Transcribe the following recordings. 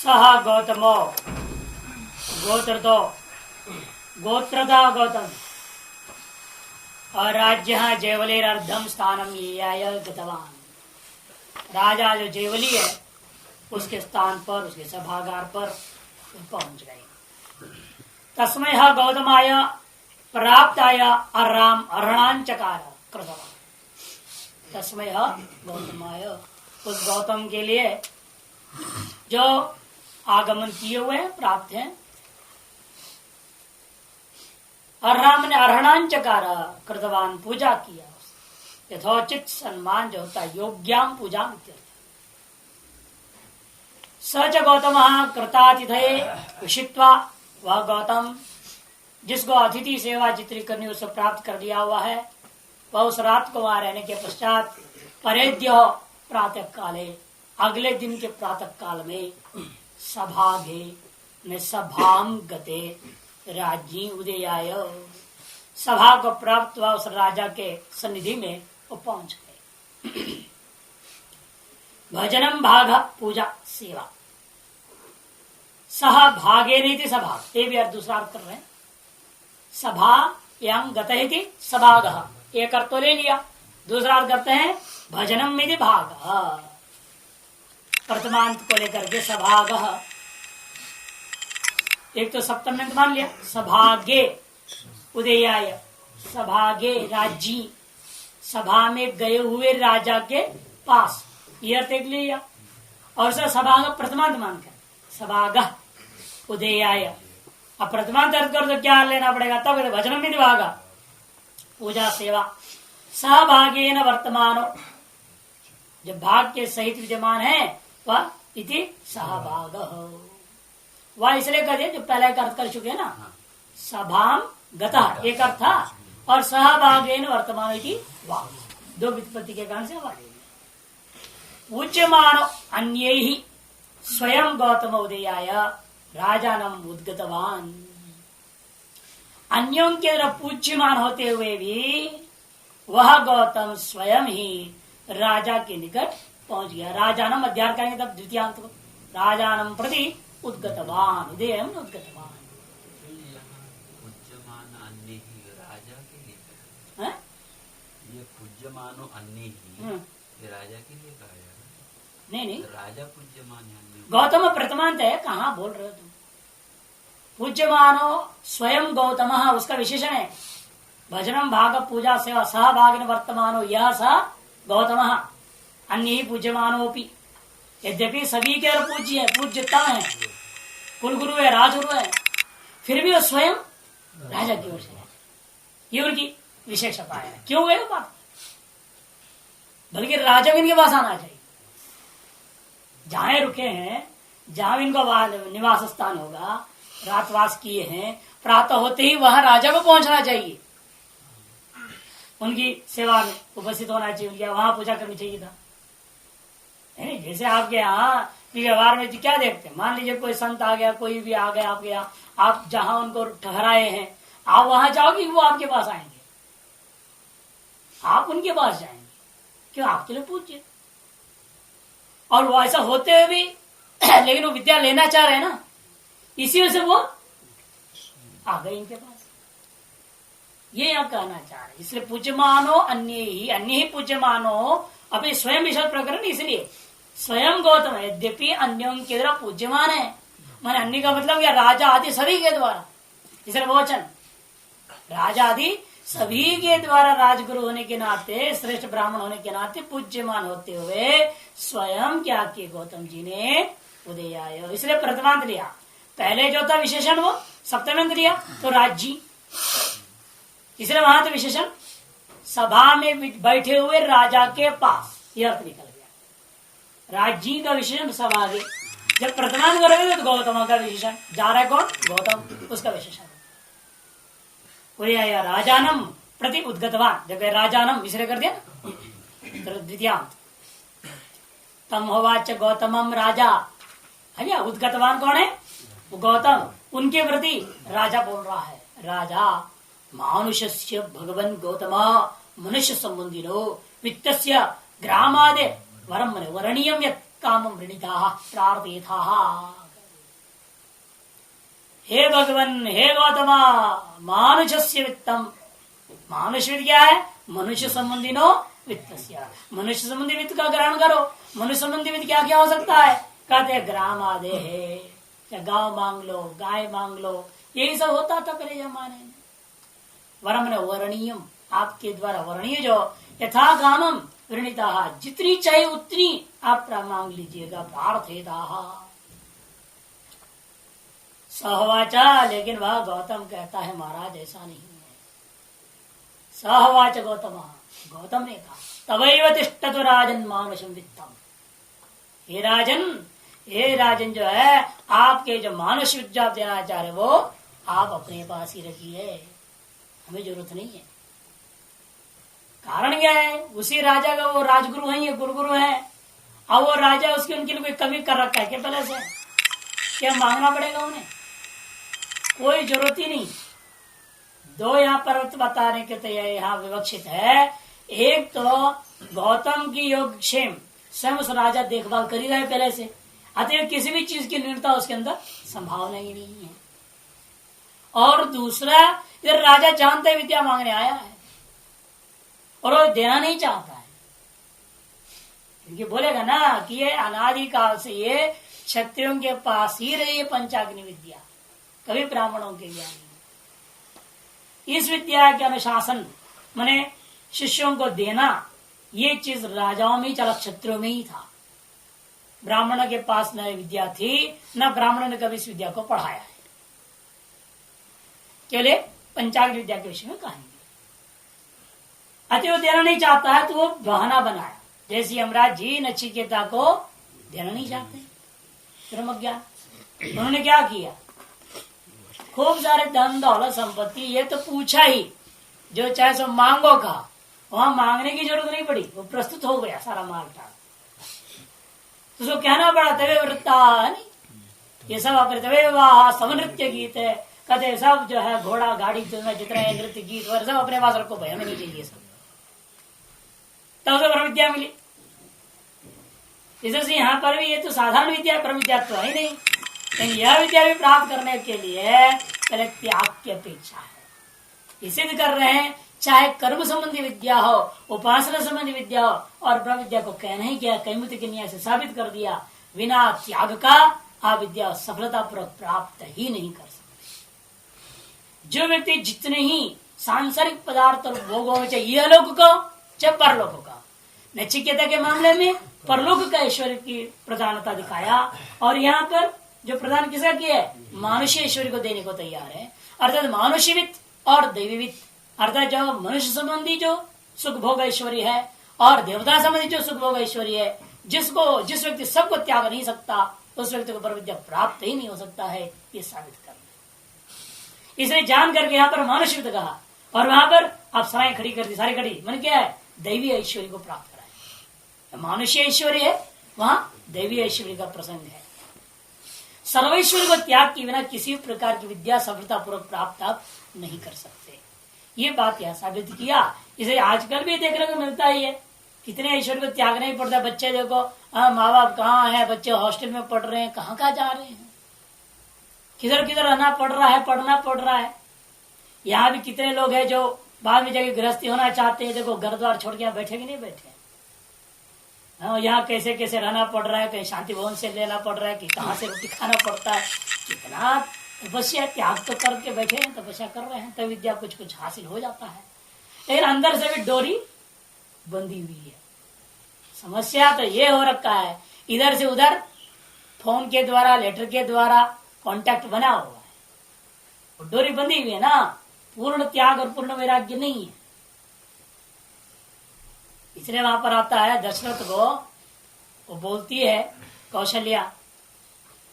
सह गौतमो गोत्रदा गौतम और राज्य जैवलेरर्धम स्थानम ये गतवान। राजा जो जैवली है उसके स्थान पर, उसके सभागार पर पहुंच गए। तस्मै गौतमाय प्राप्ताय अर्राम अर्हणांचकार कृतवान। तस्मै गौतमाय, उस गौतम के लिए जो आगमन किए हुए हैं, प्राप्त हैं। अर्राम ने अर्हणांचकार कृतवान, पूजा किया, यथोचित सम्मान जो होता है योग्याम पूजा। सच गौतम कृतातिथये उषित्वा, वह गौतम जिसको अतिथि सेवा जितनी करनी उसे प्राप्त कर लिया हुआ है, वह उस रात को वहां रहने के पश्चात परेद्य प्रातः काले, अगले दिन के प्रातः काल में सभागे में सभाम गते राज्ञी उदयाय, सभा को प्राप्त हुआ उस राजा के सन्निधि में वो पहुंच गए। भजनम भाग पूजा सेवा, सह भागे नीति सभा, ये भी दूसरा अर्थ कर रहे हैं। सभा यंग गते थी सभाग, एक अर्थ तो ले लिया, दूसरा अर्थ करते हैं भजनम में भाग, प्रथमांत को लेकर के सभाग, एक तो सप्तम अंत मान लिया। सभागे उदयाय, सभागे राज्य, सभा में गए हुए राजा के पास, ये अर्थ एक लिया। और सभाग प्रथमांत मानकर सभाग उदयाय, अब प्रथमांत अर्थ कर तो क्या लेना पड़ेगा, तब कहते भजनम में भागा, पूजा सेवा। सहभागे न वर्तमानो, जब भाग के सहित विद्यमान है वह इति सहभाग, वह इसलिए कर दिया जो पहले एक अर्थ कर चुके हैं ना, सभाम गता एक अर्थ था, और सहभागे न वर्तमान इति वाह, दो व्युत्पत्ति के कारण से पूज्यमानो अन्ये ही स्वयं गौतम उदयाय राजानम उद्गतवान। अन्यों के तरफ पूज्यमान होते हुए भी वह गौतम स्वयं ही राजा के निकट पहुंच गया। राजानम अध्यार करेंगे तब द्वितीयांत को, राजानम प्रति उद्गतवान, उदयम उद्गतवान। पूज्यमान अन्य ही राजा के लिए, ये पूज्यमानो अन्य ही ये राजा के लिए कहा जाएगा। नहीं, राजा पूज्यमान है, गौतम प्रथमांत है, कहाँ बोल रहे हो तुम। पूज्यमानो स्वयं गौतम, उसका विशेषण है। भजनम भाग पूजा सेवा सहभाग वर्तमानो, यह स गौतम, अन्य ही पूज्यमानोपि, यद्यपि सभी के पूज्य है, पूज्यता है, कुलगुरु है, राजगुरु है, फिर भी वो स्वयं राजा की ओर से है, ये उनकी विशेषता है। क्यों है बात, बल्कि राजा इनके पास आना चाहिए, जहां रुके हैं, जहां इनका निवास स्थान होगा, रातवास किए हैं, प्रातः होते ही वहां राजा को पहुंचना चाहिए, उनकी सेवा में उपस्थित होना चाहिए, उनके वहां पूजा करनी चाहिए था। नहीं, जैसे आपके यहाँ व्यवहार में क्या देखते हैं, मान लीजिए कोई संत आ गया, कोई भी आ गया आपके यहाँ, आप जहां उनको ठहराए हैं, आप वहां जाओगे, वो आपके पास आएंगे, आप उनके पास जाएंगे, क्यों, आपके लिए पूज्य। और वो ऐसा होते हुए भी लेकिन वो विद्या लेना चाह रहे हैं ना, इसी वजह से वो आ गए इनके पास, ये यहाँ कहना चाह रहे। इसलिए पूज्यमानो अन्य ही पूज्यमानो, अभी स्वयं विषय प्रकरण, इसलिए स्वयं गौतम है, यद्यपि अन्यों के द्वारा पूज्यमान है, माने अन्य का मतलब क्या, राजा आदि सभी के द्वारा, इसलिए वचन राजा आदि सभी के द्वारा राजगुरु होने के नाते, श्रेष्ठ ब्राह्मण होने के नाते पूज्यमान होते हुए स्वयं क्या किए गौतम जी ने उदयाय, इसलिए प्रथमांत लिया। पहले जो था विशेषण वो सप्तमांत लिया तो राज्य, इसलिए वहां तो विशेषण सभा में बैठे हुए राजा के पास, यह अर्थ निकल गया। राज्य का विशेषण सभा के, जब प्रथमांत करोगे तो गौतम का विशेषण, जा रहा है कौन, गौतम, उसका विशेषण उदयाय राजानम प्रति उद्गतवान, जब राजानम इसलिए कर दिया तो द्वितीयांत। तम होवाच गौतमम राजा, है उद्गतवान कौन है, वो गौतम, उनके प्रति राजा बोल रहा है। राजा मानुष्य भगवन गौतम मनुष्य संबंधिनो वित्तस्य ग्रामादे वरम वरणीयम यत् कामम वृणीता प्रार्थयेथा, हे भगवन हे गौतमा मानुषस्य वित्तम। मानुष्य वित्त क्या है? मनुष्य संबंधी नो वित्त। मनुष्य संबंधी वित्त का ग्रहण करो। मनुष्य संबंधी वित्त क्या क्या हो सकता है? कहते हैं ग्राम आदे है, या गांव मांग लो, गाय मांग लो, यही सब होता था पहले जमाने में। वरम ने वर्णीयम, आपके द्वारा वर्णीय जो यथा कामम वृणीता, जितनी चाहिए उतनी आप मांग लीजिएगा। प्रार्थेता सहवाचा, लेकिन वह गौतम कहता है महाराज ऐसा नहीं है। सहवाच गौतम, गौतम ने कहा तवैव तिष्ठतु राजन मानुषम वित्तम। हे राजन जो है आपके जो मानुष विद्या देना चाह रहे वो आप अपने पास ही रखिए, हमें जरूरत नहीं है। कारण क्या है? उसी राजा का वो राजगुरु है, ये गुरुगुरु है। अब वो राजा उसकी उनके लिए कोई कमी कर रखा है क्या पहले से? क्या मांगना पड़ेगा उन्हें? कोई जरूरत ही नहीं। दो यहाँ पर बताने के तो यहाँ विवक्षित है। एक तो गौतम की योगक्षेम स्वयं उस राजा देखभाल कर ही रहे पहले से, अतः किसी भी चीज की न्यूनता उसके अंदर संभावना ही नहीं है। और दूसरा इधर राजा जानते विद्या मांगने आया है और वो देना नहीं चाहता है, क्योंकि बोलेगा ना कि ये अनादिकाल से ये क्षत्रियों के पास ही रही है पंचाग्नि विद्या, कभी ब्राह्मणों के ज्ञान नहीं। इस विद्या के अनुशासन माने शिष्यों को देना, ये चीज राजाओं में ही चला, क्षत्रियों में ही था। ब्राह्मणों के पास न विद्या थी, न ब्राह्मणों ने कभी इस विद्या को पढ़ाया है। केवल पंचाग्नि विद्या के विषय में कहेंगे। अतः वो देना नहीं चाहता है तो वो बहाना बनाया, जैसे यमराज जी नचिकेता को देना नहीं चाहते ब्रह्म ज्ञान। उन्होंने क्या किया? खूब सारे धन दौलत संपत्ति, ये तो पूछा ही, जो चाहे सो मांगो का, वहां मांगने की जरूरत नहीं पड़ी, वो प्रस्तुत हो गया सारा माल टाल। तो उसको कहना पड़ा तवे वृत्ता, नहीं ये सब अपने तवे वाह सब नृत्य गीत है, कहते सब जो है घोड़ा गाड़ी जितना नृत्य गीत और सब अपने पास रखो भाई, हमें नहीं चाहिए सब। तब तो ब्रह्म विद्या मिली। इससे यहाँ पर भी ये तो साधारण विद्या, ब्रह्म विद्या तो है नहीं, लेकिन यह विद्या भी प्राप्त करने के लिए पहले त्याग की अपेक्षा है। ये सिद्ध कर रहे हैं, चाहे कर्म संबंधी विद्या हो, उपासना संबंधी विद्या हो, और ब्रह्म विद्या को कहना ही क्या, कैमुति के न्याय से साबित कर दिया, बिना त्याग का आप विद्या सफलतापूर्वक प्राप्त ही नहीं कर सकते। जो व्यक्ति जितने ही सांसारिक पदार्थ और भोगों में, चाहे यह लोक को चाहे परलोक का, नचिकेता के मामले में परलोक का ऐश्वर्य की प्रधानता दिखाया, और यहाँ पर जो प्रदान किसका किया है? मानुष्य ऐश्वर्य को देने को तैयार है। अर्थात मानुष्य वित्त और दैवी वित्त, अर्थात जो मनुष्य संबंधी जो सुख भोग ऐश्वर्य है और देवता संबंधी जो सुख भोग ऐश्वर्य है, जिस व्यक्ति सबको त्याग नहीं सकता, उस व्यक्ति को पर विद्या प्राप्त ही नहीं हो सकता है, ये साबित करना। इसलिए जान करके यहाँ पर मानुष्य वित्त कहा, और वहां पर आप सराय खड़ी कर दी, सारी खड़ी मन क्या है? दैवी ऐश्वर्य को प्राप्त कराए। मानुष्य ऐश्वर्य है, वहां दैवी ऐश्वर्य का प्रसंग है। सर्वैश्वर्य को त्याग के बिना किसी प्रकार की विद्या सफलतापूर्वक प्राप्त आप नहीं कर सकते, ये बात यह साबित किया। इसे आजकल भी देखने को मिलता ही है, कितने ऐश्वर्य को त्यागना ही पड़ता है। बच्चे देखो, माँ बाप कहाँ है, बच्चे हॉस्टल में पढ़ रहे हैं, कहाँ कहाँ जा रहे हैं, किधर किधर रहना पड़ रहा है, पढ़ना पड़ रहा है। यहाँ भी कितने लोग हैं जो बाद में जाके गृहस्थी होना चाहते हैं, देखो घर द्वार छोड़ के यहाँ बैठे कि नहीं बैठे। यहाँ कैसे कैसे रहना पड़ रहा है, कहीं शांति भवन से लेना पड़ रहा है, कि कहाँ से रोटी खाना पड़ता है। कितना तपस्या त्याग तो करके बैठे हैं, तपस्या कर रहे हैं, तो विद्या कुछ कुछ हासिल हो जाता है, लेकिन अंदर से भी डोरी बंधी हुई है। समस्या तो ये हो रखा है, इधर से उधर फोन के द्वारा, लेटर के द्वारा कांटेक्ट बना हुआ है, और डोरी बंधी हुई है ना, पूर्ण त्याग और पूर्ण वैराग्य नहीं है। इसलिए वहां पर आता है दशरथ को, वो बोलती है कौशल्या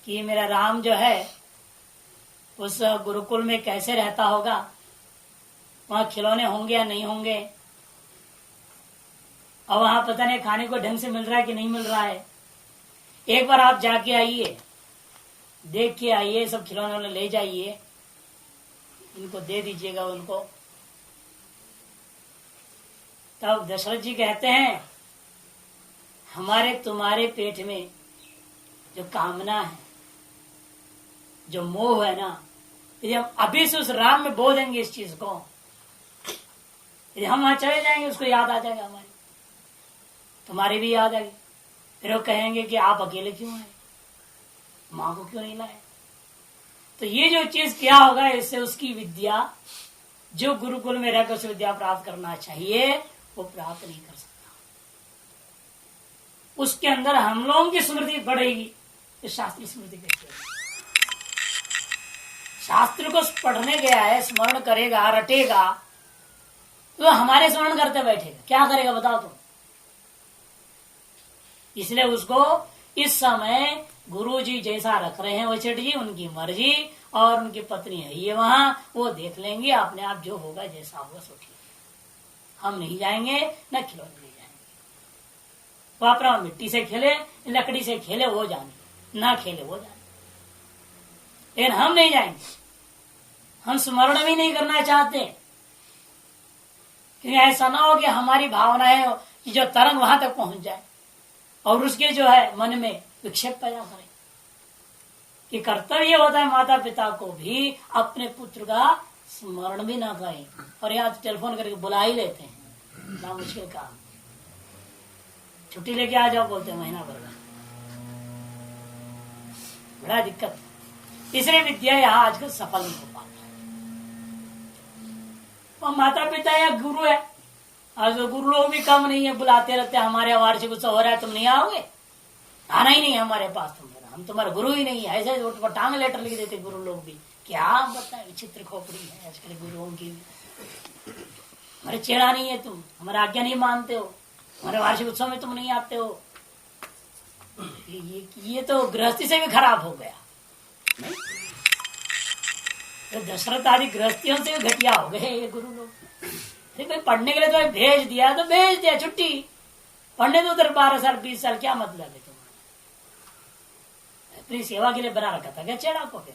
कि मेरा राम जो है उस गुरुकुल में कैसे रहता होगा, वहां खिलौने होंगे या नहीं होंगे, और वहां पता नहीं खाने को ढंग से मिल रहा है कि नहीं मिल रहा है। एक बार आप जाके आइए, देख के आइए, सब खिलौने ले जाइए, इनको दे दीजिएगा उनको। तब दशरथ जी कहते हैं, हमारे तुम्हारे पेट में जो कामना है, जो मोह है ना, यदि हम अभी से उस राम में बो देंगे इस चीज को, यदि हम वहां चले जाएंगे उसको याद आ जाएगा, हमारी तुम्हारी भी याद आएगी। फिर वो कहेंगे कि आप अकेले क्यों आए, माँ को क्यों नहीं लाए। तो ये जो चीज क्या होगा, इससे उसकी विद्या जो गुरुकुल में रहकर उसे विद्या प्राप्त करना चाहिए वो प्राप्त नहीं कर सकता। उसके अंदर हम लोगों की स्मृति बढ़ेगी, तो शास्त्रीय स्मृति कैसे होगी। शास्त्र को पढ़ने गया है, स्मरण करेगा, रटेगा, तो हमारे स्मरण करते बैठेगा, क्या करेगा बताओ तुम। इसलिए उसको इस समय गुरु जी जैसा रख रहे हैं वो सेठ जी, उनकी मर्जी, और उनकी पत्नी है ये वहां, वो देख लेंगे अपने आप, जो होगा जैसा होगा सो ठीक है। हम नहीं जाएंगे, न खिलौने नहीं जाएंगे। वो अपना मिट्टी से खेले, लकड़ी से खेले, वो जाने, ना खेले वो जाने, लेकिन हम नहीं जाएंगे। हम स्मरण भी नहीं करना चाहते, क्योंकि ऐसा ना हो कि हमारी भावनाएं की जो तरंग वहां तक पहुंच जाए और उसके जो है मन में विक्षेप पैदा करे। कि कर्तव्य होता है माता पिता को भी अपने पुत्र का स्मरण भी ना करें, और यहाँ तो टेलीफोन करके बुला ही लेते हैं, ना मुश्किल काम, छुट्टी लेके आ जाओ बोलते हैं महीना भर का, बड़ा दिक्कत। इसलिए विद्या यहाँ आजकल सफल नहीं हो पाता। और माता पिता या गुरु है, आज तो गुरु लोग भी कम नहीं है, बुलाते रहते हैं, हमारे वार्षिक उत्सव हो रहा है तुम नहीं आओगे, आना ही नहीं है हमारे पास, हम तुम्हारा गुरु ही नहीं है। ऐसे टांग लेटर लिख देते गुरु लोग भी, क्या बताए, विचित्र खोपड़ी है आजकल गुरुओं की। हमारे चेहरा नहीं है तुम, हमारा आज्ञा नहीं मानते हो, हमारे वार्षिक उत्सव में तुम नहीं आते हो। ये तो गृहस्थी से भी खराब हो गया, तो दशरथ आदि गृहस्थियों से भी घटिया हो गए ये गुरु लोग। भाई पढ़ने के लिए तो भेज दिया तो भेज दिया, छुट्टी पढ़ने दो, उधर 12 साल 20 साल क्या मतलब है तुम्हारा। अपनी सेवा के लिए बना रखा था क्या चेला को, फिर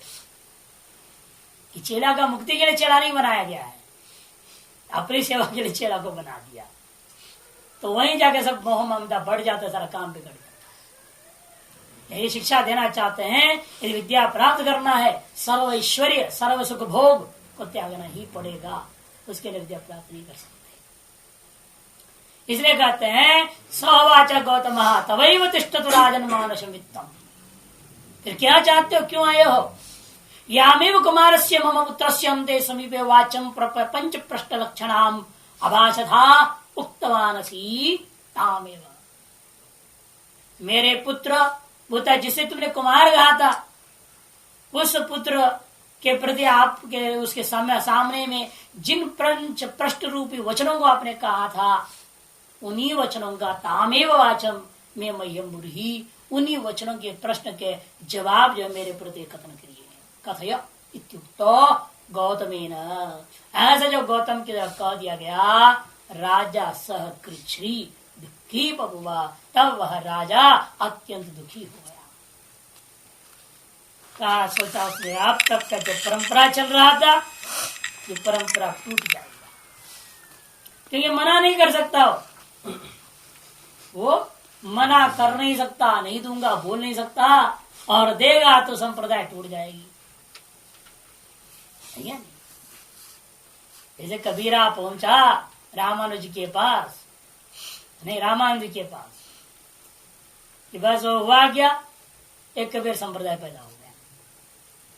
कि चेला का मुक्ति के लिए चेला नहीं बनाया गया है, अपनी सेवा के लिए चेला को बना दिया, तो वहीं जाके सब मोह ममता बढ़ जाता है, सारा काम बिगड़ जाता है। यही शिक्षा देना चाहते हैं, यदि विद्या प्राप्त करना है, सर्व ऐश्वर्य सर्व सुख भोग को त्यागना ही पड़ेगा, उसके लिए विद्या प्राप्त नहीं कर सकते। इसलिए कहते हैं सवाच गौतम तवैव तिष्ठतु राजन मानसं वित्तम। फिर क्या चाहते हो, क्यों आए हो। यामेव कुमारस्य मम पुत्रस्य अन्ते समीपे वाचम पंच पृष्ठ लक्षणाम अभाषथा उक्तवानसी तामेव। मेरे पुत्र बुता जिसे तुमने कुमार कहा था, उस पुत्र के प्रति आपके उसके सामने में जिन पंच पृष्ठ रूपी वचनों को आपने कहा था, उन्हीं वचनों का तामेव वाचम में मह्यम बुरी, उन्हीं वचनों के प्रश्न के जवाब जो मेरे प्रति कथन करिए। कथय इत्युक्तो गौतमेन, ऐसा जो गौतम के कह दिया गया, राजा सह कृच्छ्री दुखी बबुआ, तब वह राजा अत्यंत दुखी हो गया। कहा सोचा उसने अब तक का जो परंपरा चल रहा था, ये परंपरा टूट जाएगा, क्योंकि मना नहीं कर सकता वो मना कर नहीं सकता, नहीं दूंगा बोल नहीं सकता, और देगा तो संप्रदाय टूट जाएगी। जैसे कबीरा पहुंचा रामानुज के पास, नहीं रामानुज के पास, कि बस वो हुआ क्या, एक कबीर संप्रदाय पैदा हो गया।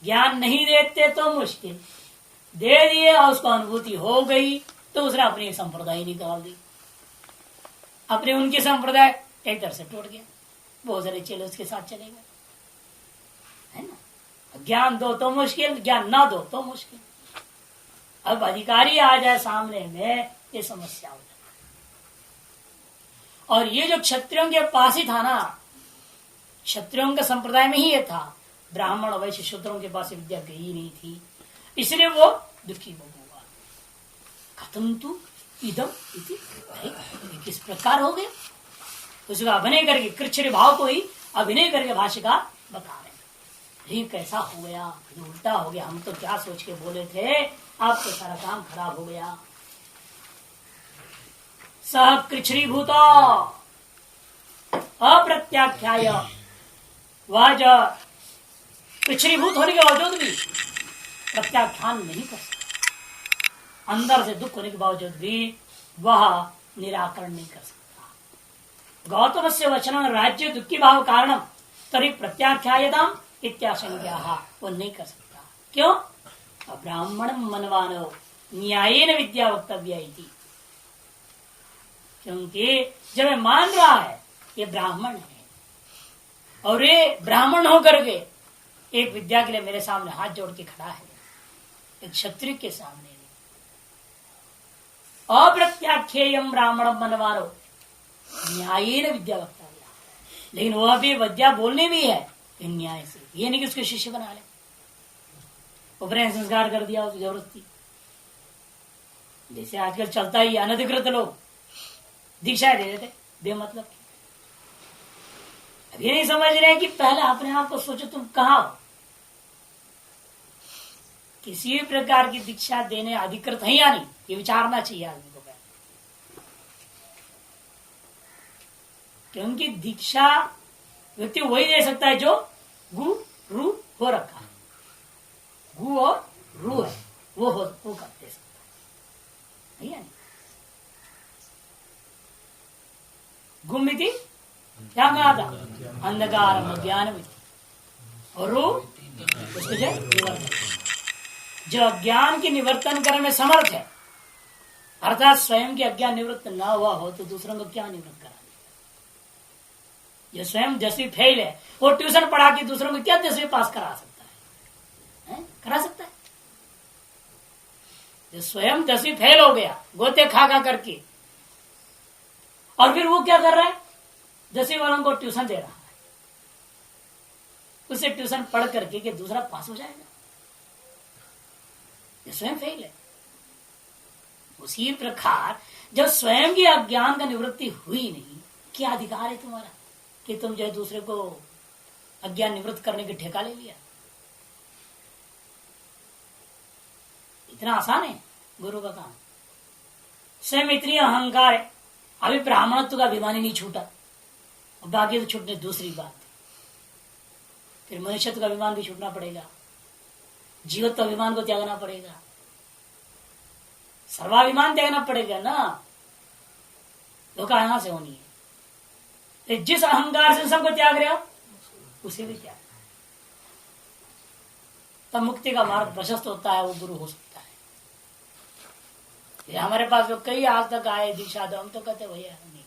ज्ञान नहीं देते तो मुश्किल, दे दिए और उसको अनुभूति हो गई तो उसने अपनी संप्रदाय निकाल दी, अपने उनके संप्रदाय एक तरह से टूट गया, बहुत सारे चेले उसके साथ चले गए, है ना। ज्ञान दो तो मुश्किल, ज्ञान ना दो तो मुश्किल। अब अधिकारी आ जाए सामने में, ये समस्या हो जाए। और ये जो क्षत्रियों के पास ही था ना, क्षत्रियों के संप्रदाय में ही ये था, ब्राह्मण वैश्य शूद्रों के पास विद्या गई नहीं थी, इसलिए वो दुखी हुआ। खत्म तू इदम इति, किस प्रकार हो गया, उसका अभिनय करके कृच्छ्र भाव को ही अभिनय करके भाषिका बता रहे हैं। ये कैसा हो गया, उल्टा हो गया, हम तो क्या सोच के बोले थे, अब तो सारा काम खराब हो गया। सह कृच्छ्रीभूत अप्रत्याख्याय, वह जो कृच्छ्रीभूत होने के बावजूद भी प्रत्याख्यान नहीं कर सकता। अंदर से दुख होने के बावजूद भी वह निराकरण नहीं कर सकता। गौतम से वचन राज्य दुखी भाव कारणम तरी प्रत्याख्यायताम इत्याशंका, वो नहीं कर सकता। क्यों? ब्राह्मण मनवानो न्यायेन विद्या वक्तव्य इति। क्योंकि जब मैं मान रहा है ये ब्राह्मण है और ये ब्राह्मण होकर के एक विद्या के लिए मेरे सामने हाथ जोड़ के खड़ा है, एक क्षत्रिय के सामने। अप्रत्याख्येयम ब्राह्मण मनवानो न्यायेन विद्या वक्तव्य, लेकिन वह भी विद्या बोलने भी है न्याय से। ये नहीं कि उसके शिष्य बना ले, उपनयन संस्कार कर दिया उसकी जबरदस्ती। जैसे आजकल चलता ही अनधिकृत लोग दीक्षा दे देते बेमतलब की। अब ये नहीं समझ रहे कि पहले अपने आप को सोचो तुम कहाँ हो। किसी भी प्रकार की दीक्षा देने अधिकृत है या नहीं, ये विचारना चाहिए आदमी को पहले। क्योंकि दीक्षा व्यक्ति वही दे सकता है जो गु रू हो रखा है। गु और रू है वो कर दे सकता है, नहीं? गुमिति क्या कहा था? अंधकार अज्ञान और रू उसके जो अज्ञान की निवर्तन करने में समर्थ है, अर्थात स्वयं के अज्ञान निवृत्त न हुआ हो तो दूसरों को क्या निवृत्त करा देगा। जो स्वयं 10वीं फेल है वो ट्यूशन पढ़ा के दूसरों को क्या 10वीं पास करा सकता है? करा सकता है? जो स्वयं 10वीं फेल हो गया गोते खा करके, और फिर वो क्या कर रहा है? 10वीं वालों को ट्यूशन दे रहा है, उसे ट्यूशन पढ़ करके कि दूसरा पास हो जाएगा। ये स्वयं फेल है। उसी प्रकार जब स्वयं की अज्ञान का निवृत्ति हुई नहीं, क्या अधिकार है तुम्हारा कि तुम जो है दूसरे को अज्ञान निवृत्त करने के ठेका ले लिया? इतना आसान है गुरु का काम। स्वयं इतनी अहंकार है, अभी ब्राह्मणत्व का अभिमान ही नहीं छूटा, और बाकी तो छूटने दूसरी बात। फिर मनुष्यत्व का अभिमान भी छूटना पड़ेगा, जीवत्व अभिमान को त्यागना पड़ेगा, सर्वाभिमान त्यागना पड़ेगा ना। धोखा यहां से होनी है। जिस अहंकार से सबको त्याग रहे हो उसे भी त्याग, तब मुक्ति का मार्ग प्रशस्त होता है, वो गुरु हो सकता है। ये हमारे पास जो कई आज तक आए दीक्षा दो, हम तो कहते भैया नहीं,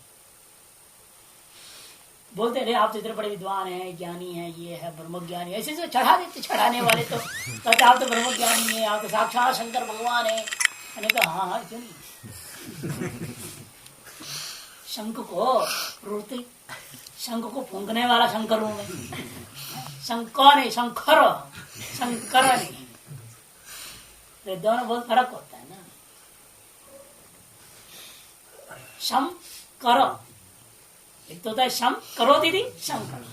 बोलते रहे आप तो इतने बड़े विद्वान हैं, ज्ञानी हैं, ये है ब्रह्म ज्ञानी, ऐसे से चढ़ा देते। चढ़ाने वाले तो कहते आप तो ब्रह्म ज्ञानी है, आप तो साक्षात शंकर भगवान है। मैंने कहा हाँ क्यों नहीं। शंख को रोते, शंख को फूंकने वाला शंकर हूं मैं। शंकर नहीं, शंकर, शंकर नहीं। तो दोनों बहुत फर्क होता है ना। शम करो, एक तो होता है शम करो दीदी, शंकर।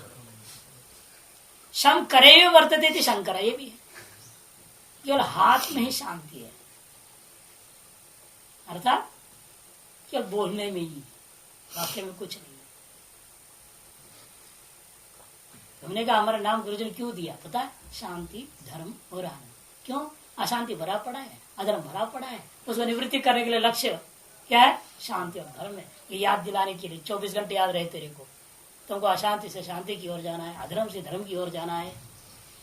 शम करे वर्तते थी शंकर, ये भी है। केवल हाथ में ही शांति है, अर्थात केवल बोलने में ही, वाक्य में कुछ नहीं। हमने कहा हमारा नाम गुरुजी ने क्यों दिया पता है? शांति, धर्म और आनंद। क्यों? अशांति भरा पड़ा है, अधर्म भरा पड़ा है, उसको निवृत्ति करने के लिए लक्ष्य क्या है? शांति और धर्म है। ये याद दिलाने के लिए 24 घंटे याद रहे तेरे को, तुमको अशांति से शांति की ओर जाना है, अधर्म से धर्म की ओर जाना है,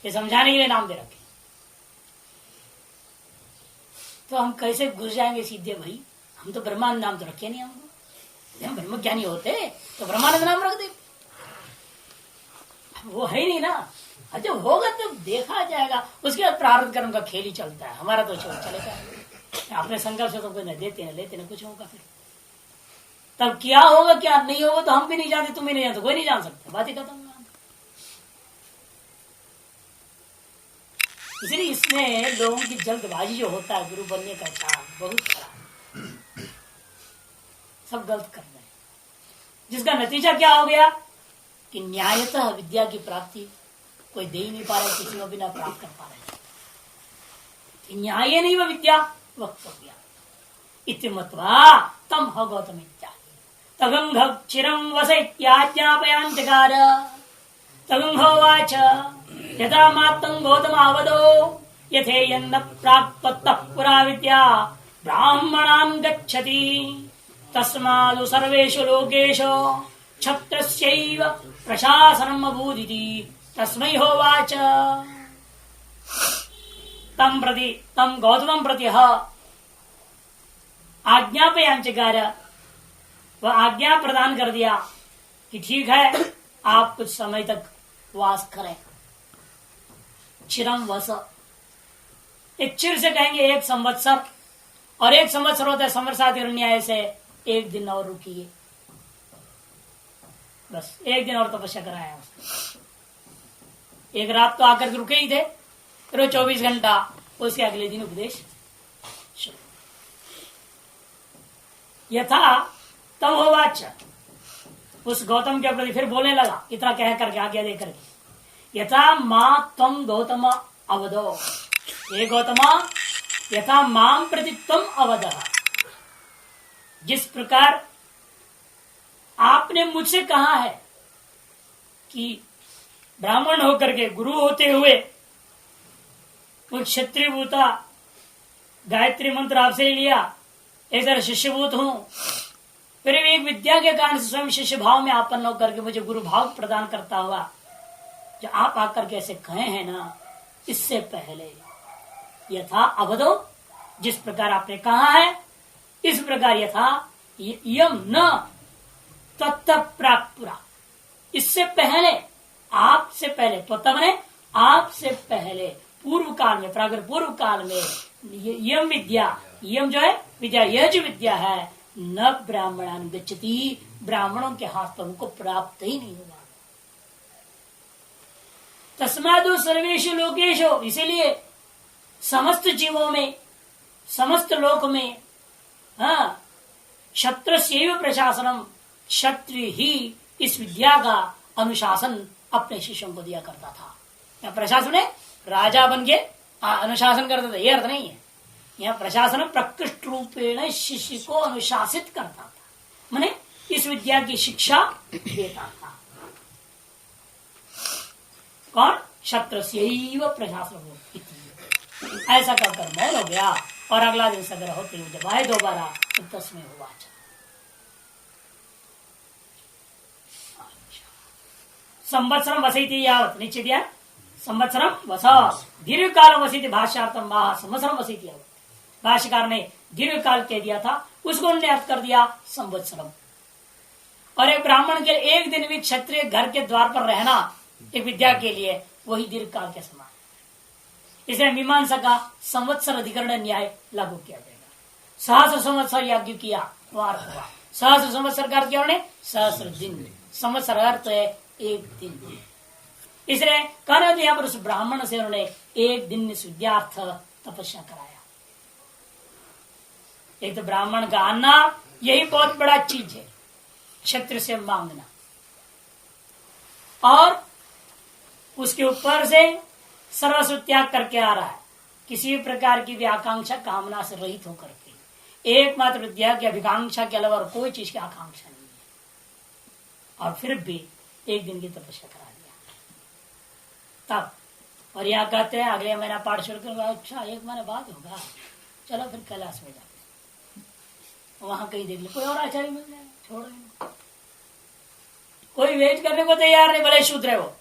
ये समझाने के लिए नाम दे रखे। तो हम कैसे घुस जाएंगे सीधे भाई? हम तो ब्रह्मानंद नाम तो रखे नहीं, हमको हम ब्रह्म ज्ञानी होते तो ब्रह्मानंद नाम रख देते। वो है नहीं ना। जब होगा तो देखा जाएगा, उसके बाद प्रारब्ध कर्म का खेल ही चलता है। हमारा तो चलेगा अपने संकल्प से, तो कोई न देते न लेते न कुछ होगा। फिर तब क्या होगा क्या नहीं होगा तो हम भी नहीं जानते, तुम भी नहीं जानते, कोई नहीं जान सकता। बात ही खत्म। इसलिए इसमें लोगों की जल्दबाजी जो होता है गुरु बनने का चाल बहुत खराब, सब गलत कर रहे हैं। जिसका नतीजा क्या हो गया कि न्यायतः विद्या की प्राप्ति कोई दे ही नहीं पा रहा, किसी को भी ना प्राप्त कर पा रहे। न्याय नहीं वह विद्या वक्तव्या इति मत्वा तम ह गौतम तगंघ चिरं वस इत्याज्ञापयान्तिकार तगंघोवाच यथा मात्तं गौतम आवदो यथेयन्न प्राप्तः पुरा विद्या ब्राह्मणान् गच्छति तस्मादु सर्वेषु लोकेषु क्षत्रस्यैव प्रशासनम् अभूदिति तस्मै होवाच। तम गौतमं प्रति आज्ञापयांचकार, वह आज्ञा प्रदान कर दिया कि ठीक है आप कुछ समय तक वास करें। चिरम वस, एक चिर से कहेंगे 1 संवत्सर, और 1 संवत्सर होता है संवत्सरादि न्याय से 1 दिन और रुकिए, बस 1 दिन और तपस्या कराया उसने। एक रात तो आकर के रुके ही थे, फिर 24 घंटा, उसके अगले दिन उपदेश। यथा तम होवाच, उस गौतम के प्रति फिर बोलने लगा, इतना कह करके आज्ञा दे करके, यथा मां तम गौतम अवदो, हे गौतमा यथा मां प्रति तम अवद, जिस प्रकार आपने मुझसे कहा है कि ब्राह्मण होकर के गुरु होते हुए कुछ क्षत्रियभूता गायत्री मंत्र आपसे लिया, ऐसा शिष्यभूत हूं, फिर भी एक विद्या के कारण से स्वयं शिष्य भाव में आपन्न होकर के मुझे गुरु भाव प्रदान करता हुआ जो आप आकर के ऐसे कहे हैं ना, इससे पहले यथा अवधो, जिस प्रकार आपने कहा है इस प्रकार यथा यम न तत्त प्राक्पुरा, इससे पहले, आपसे पहले, तो तब ने आपसे पहले पूर्व काल में, प्रागर पूर्व काल में यम विद्या, यम जो है विद्या, यह जो विद्या है न ब्राह्मणान गच्छति, ब्राह्मणों के हाथ पर उनको प्राप्त ही नहीं हुआ। तस्मादु सर्वेषु लोकेषु, इसीलिए समस्त जीवों में, समस्त लोक में क्षत्रस्यैव प्रशासनम, क्षत्रिय ही इस विद्या का अनुशासन अपने शिष्यों को दिया करता था। या प्रशासन है राजा बन के अनुशासन करता था, यह अर्थ नहीं है। यह प्रशासन प्रकृष्ट रूपेण शिष्य को अनुशासित करता था, माने इस विद्या की शिक्षा देता था। कौन? क्षत्रस्यैव प्रशासन, ऐसा कहकर मौन हो गया। और अगला दिन सगर होते हुए जब आए दोबारा तो तस्मै होवाच, संवत्सरम वसैति यावत्, निश्चित दिया संवत्सरम वस, दीर्घ काल वसैति भाष्यार्थम महा संवत्सरम वसैति यावत्, भाष्यकार ने दीर्घ काल कह दिया था, उसको उन्होंने अर्थ कर दिया संवत्सरम। और एक ब्राह्मण के 1 दिन भी क्षत्रिय घर के द्वार पर रहना एक विद्या के लिए वही दीर्घ काल के समान, इसलिए मीमांसा का संवत्सर अधिकरण न्याय लागू किया जाएगा। सहस्र संवत्सर यज्ञ किया, वार हुआ, सहस्र संवत्सर का अर्थ किया उन्होंने सहस्र दिन, संवत्सर अर्थ है 1 दिन, इसलिए कहना यहाँ पर उस ब्राह्मण से उन्होंने 1 दिन इस विद्यार्थ तपस्या कराया। एक तो ब्राह्मण का आना यही बहुत बड़ा चीज है, क्षत्र से मांगना, और उसके ऊपर से सर्वस्व त्याग करके आ रहा है, किसी भी प्रकार की भी आकांक्षा कामना से रहित होकर के, एकमात्र विद्या की अभिकांक्षा के अलावा कोई चीज की आकांक्षा नहीं है। और फिर भी 1 दिन की तपस्या करा दिया तब। और यहाँ कहते हैं अगले महीना पाठ शुरू करूंगा, अच्छा 1 महीने बाद होगा, चलो फिर कैलाश में जाते, वहां कहीं देख ले कोई और आचार्य मिल जाए, छोड़ इनको, कोई वेट करने को तैयार नहीं, भले शूद्र है वो,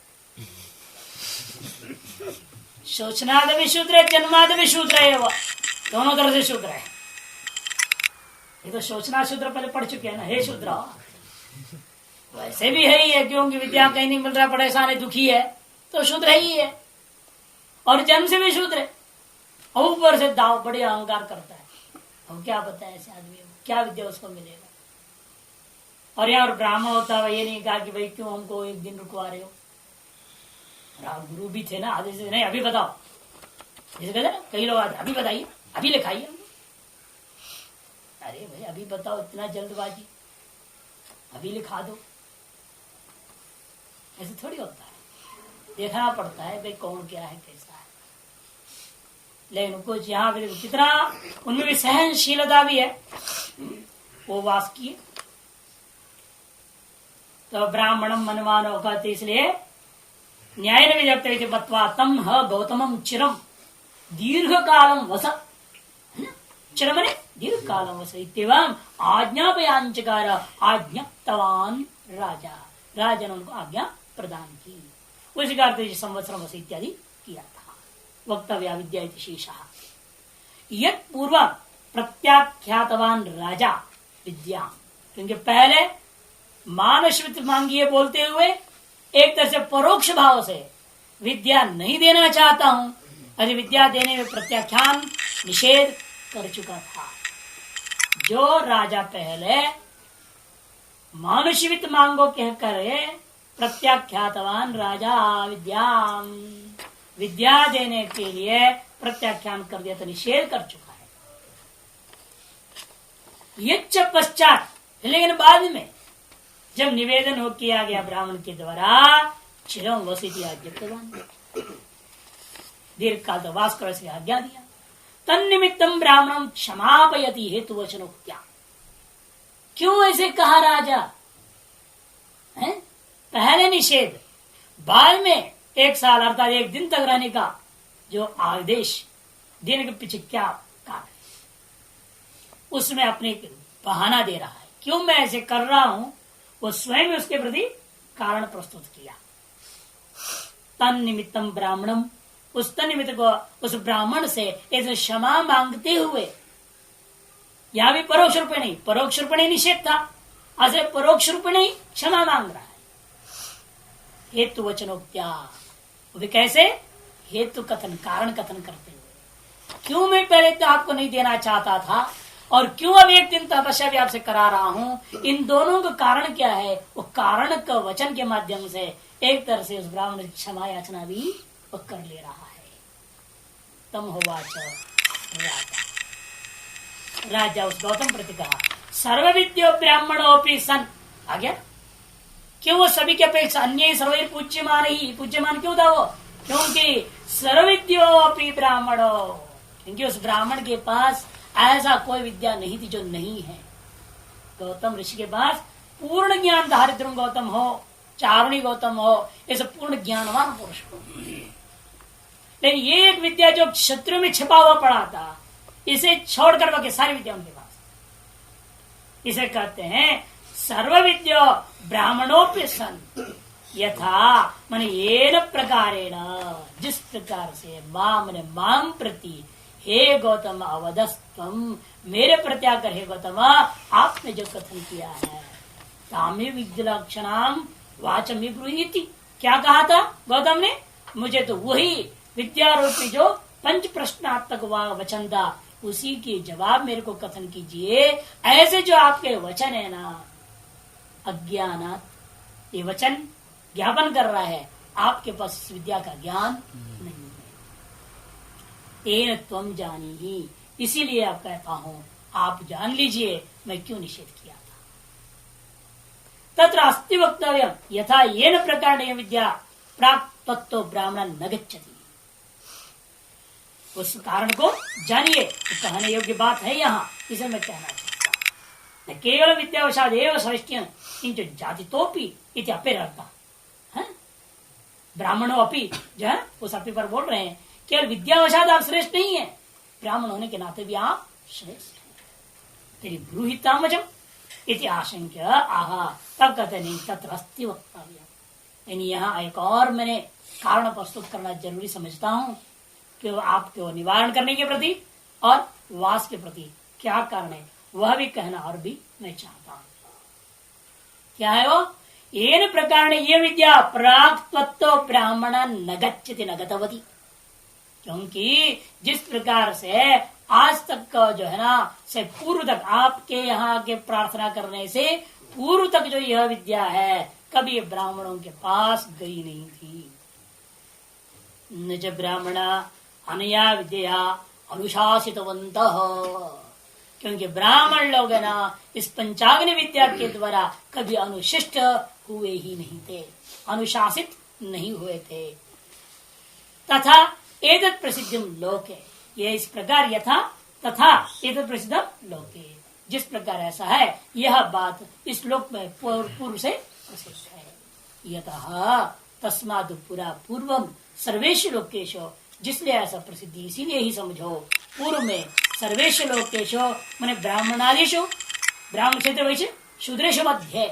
शोचनाद भी शूद्र है, जन्माद भी शूद्र है, वो दोनों तरह से शूद्र है। ये तो शोचना शूद्र पहले पढ़ चुके हैं ना, हे शूद्र, वैसे भी है ही है, क्योंकि विद्या कहीं नहीं मिल रहा, परेशान है, दुखी है, तो शूद्र ही है, और जन्म से भी शूद्र है, और ऊपर से दाव बड़े अहंकार करता है। अब क्या पता है ऐसे आदमी क्या विद्या उसको मिलेगा। और यहाँ ब्राह्मण होता है, ये नहीं कहा कि भाई क्यों हमको 1 दिन रुकवा रहे हो, गुरु भी थे ना, आधे से नहीं अभी बताओ, जैसे कहते ना कई लोग आते अभी बताइए, अभी लिखाइए, अरे भाई अभी बताओ, इतना जल्दबाजी, अभी लिखा दो, ऐसे थोड़ी होता है, देखना पड़ता है भाई कौन क्या है कैसा है। लेकिन कुछ यहाँ पे कितना उनमें भी सहनशीलता भी है, वो वास किए। तो ब्राह्मणम मनमानो कहते, इसलिए न्याय ने भी जब तक बत्वा तम ह गौतमम चिरम, दीर्घ कालम वस, चिर मने दीर्घ कालम वस इत्येवं आज्ञापयांचकार आज्ञाप्तवान राजा, राजा ने उनको आज्ञा प्रदान की। उसी का अर्थ संवत्सर वस इत्यादि किया था। वक्तव्य विद्या शेषः यत् पूर्व प्रत्याख्यातवान राजा विद्या, क्योंकि पहले मानश्वित मांगिए बोलते हुए एक तरह से परोक्ष भाव से विद्या नहीं देना चाहता हूं, अरे विद्या देने में प्रत्याख्यान निषेध कर चुका था। जो राजा पहले मानुषवित मांगो कहकर प्रत्याख्यातवान राजा विद्याम, विद्या देने के लिए प्रत्याख्यान कर दिया तो निषेध कर चुका है। यच्च पश्चात, लेकिन बाद में जब निवेदन हो किया गया ब्राह्मण के द्वारा, चिरम वसिति आज्ञाप्तवान, दीर्घ काल तक वास कर से आज्ञा दिया। तन्निमित्तम ब्राह्मणम क्षमापयति हेतु वचनोक्त्या, क्यों ऐसे कहा राजा है? पहले निषेध, बाद में 1 साल अर्थात 1 दिन तक रहने का जो आदेश देने के पीछे क्या कारण है, उसमें अपने बहाना दे रहा है। क्यों मैं ऐसे कर रहा हूं, वो स्वयं उसके प्रति कारण प्रस्तुत किया। तन निमित्तम ब्राह्मणम, उस तन निमित्त को उस ब्राह्मण से ऐसे क्षमा मांगते हुए, यहां भी परोक्ष रूप नहीं, परोक्ष रूप नहीं निषेध था, ऐसे परोक्ष रूप नहीं क्षमा मांग रहा है। हेतु वचनोक्त्या, वो भी कैसे? हेतु कथन, कारण कथन करते हुए, क्यों मैं पहले तो आपको नहीं देना चाहता था और क्यों अब 1 दिन तपस्या भी आपसे करा रहा हूं, इन दोनों का कारण क्या है, वो कारण का वचन के माध्यम से एक तरह से उस ब्राह्मण की क्षमा याचना भी वो कर ले रहा है। तम होवाच राजा, राजा उस गौतम प्रति कहा, सर्व विद्यो ब्राह्मणोपि सन, आ गया। क्यों वो सभी के अपेक्षा अन्य सर्व पूज्यमान ही, पूज्यमान क्यों था वो? क्योंकि सर्वविद्योपि ब्राह्मणो, क्योंकि उस ब्राह्मण के पास ऐसा कोई विद्या नहीं थी जो नहीं है। गौतम ऋषि के पास पूर्ण ज्ञान, दारिद्र गौतम हो, चारुणी गौतम हो, ऐसे पूर्ण ज्ञानवान पुरुष हो, लेकिन ये एक विद्या जो शत्रु में छिपा हुआ पड़ा था, इसे छोड़कर बाकी सारी विद्या उनके पास। इसे कहते हैं सर्व विद्या ब्राह्मणोपि सन, यथा मन येन प्रकारेण, जिस प्रकार से माम प्रति हे गौतम अवदस्तम, मेरे प्रत्याकर हे गौतम आपने जो कथन किया है, तामे विद्यालक्षणाम वाचमी ब्रूहीति, क्या कहा था गौतम ने? मुझे तो वही विद्यारूपी जो 5 प्रश्नात्मक वचन था, उसी के जवाब मेरे को कथन कीजिए। ऐसे जो आपके वचन है ना, अज्ञानात, ये वचन ज्ञापन कर रहा है आपके पास इस विद्या का ज्ञान नहीं है। तेन त्वम जानी ही, इसीलिए आप कहता हूं आप जान लीजिए मैं क्यों निषेध किया था। तत्र अस्ति वक्तव्य यथा येन प्रकार विद्या प्राप्त तत्व ब्राह्मण न गच्छति, उस कारण को जानिए, तो कहने योग्य बात है यहाँ, इसे मैं कहना चाहता हूं। न केवल विद्यावशाद एवं सृष्टियां किंतु जातितोपि इति अपेरर्था, ब्राह्मणों अपी जो है उस अपी पर बोल रहे हैं, केवल विद्यावशाद आप श्रेष्ठ नहीं है, ब्राह्मण होने के नाते भी आप श्रेष्ठ हैं। तेरी ब्रूहितामजम इति आशंक्य आहा, तब कहते नहीं तत्र अस्ति वक्तव्य, यानी यहाँ एक और मैंने कारण प्रस्तुत करना जरूरी समझता हूँ कि आपके निवारण करने के प्रति और वास के प्रति क्या कारण है, वह भी कहना और भी मैं चाहता हूँ। क्या है वो? येन प्रकार ये विद्या प्राक्तत्व ब्राह्मण न गच्छति न गतवती, क्योंकि जिस प्रकार से आज तक का जो है ना से पूर्व तक आपके यहाँ के प्रार्थना करने से पूर्व तक जो यह विद्या है कभी ब्राह्मणों के पास गई नहीं थी। निज ब्राह्मण अनया विद्या अनुशासितवंत, क्योंकि ब्राह्मण लोग है ना इस पंचाग्नि विद्या के द्वारा कभी अनुशिष्ट हुए ही नहीं थे, अनुशासित नहीं हुए थे। तथा एतत् प्रसिद्धम लोके, ये इस प्रकार यथा तथा एतत् प्रसिद्धम लोके, जिस प्रकार ऐसा है यह बात इस लोक में पूर्व से प्रसिद्ध है। यतः तस्मात् पुरा पूर्वम सर्वेषु लोकेषु जिसलिए ऐसा प्रसिद्धि, इसीलिए ही समझो पूर्व में सर्वेश लोकेशो मैंने ब्राह्मणादिशु, ब्राह्मण क्षेत्र वैश्य शूद्रेशु मध्य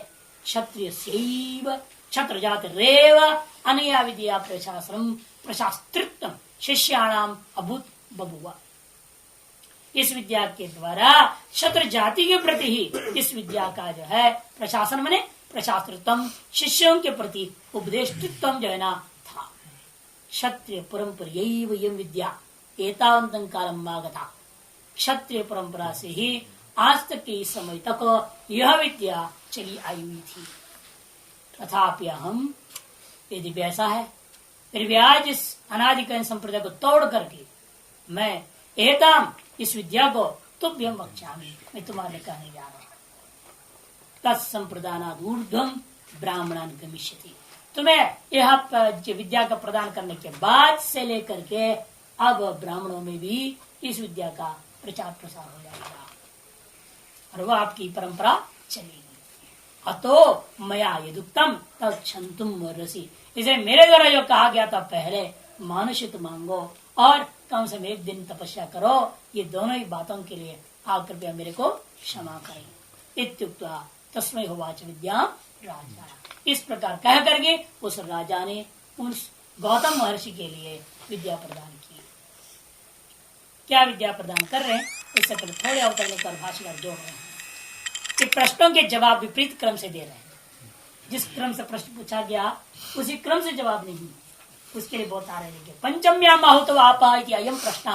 क्षत्रिय क्षत्र जात रेव अनया विद्या प्रशासन प्रशास्त्रित्व शिष्याणाम अभूत बबुआ। इस विद्या के द्वारा क्षत्र जाति के प्रति ही इस विद्या का जो है प्रशासन माने प्रशास्त्रित्व, शिष्यों के प्रति उपदेष्टित्व जो है ना था। क्षत्रिय परंपरा यम विद्या एतावंतं कालम आगता, क्षत्रिय परंपरा से ही आज तक के इस समय तक यह विद्या चली आई हुई थी। तथापि हम यदि भी ऐसा है फिर भी आज इस अनादिकालीन संप्रदाय को तोड़ करके मैं एताम इस विद्या को तुभ्यम वक्ष्यामि, मैं तुम्हारे कहने जा रहा हूं। तत्संप्रदानाद ऊर्ध्वं ब्राह्मणान गमिष्यति, तुम्हें यह विद्या का प्रदान करने के बाद से लेकर के अब ब्राह्मणों में भी इस विद्या का प्रचार प्रसार हो जाएगा और वह आपकी परंपरा चलेगी। अतो मया यदुक्तम तत् क्षंतुम रसी, इसे मेरे द्वारा जो कहा गया था पहले मानुषित मांगो और कम से कम एक दिन तपस्या करो, ये दोनों ही बातों के लिए आप कृपया मेरे को क्षमा करें। इत्युक्त्वा तस्मै होवाच विद्या राजा, इस प्रकार कह करके उस राजा ने उस गौतम महर्षि के लिए विद्या प्रदान की। क्या विद्या प्रदान कर रहे हैं इससे पहले थोड़े अवतरण कर भाषण जोड़ रहे हैं कि प्रश्नों के जवाब विपरीत क्रम से दे रहे हैं। जिस क्रम से प्रश्न पूछा गया उसी क्रम से जवाब नहीं, उसके लिए बहुत आ रहे हैं। पंचम्याम आहुत आपा इति अयम प्रश्न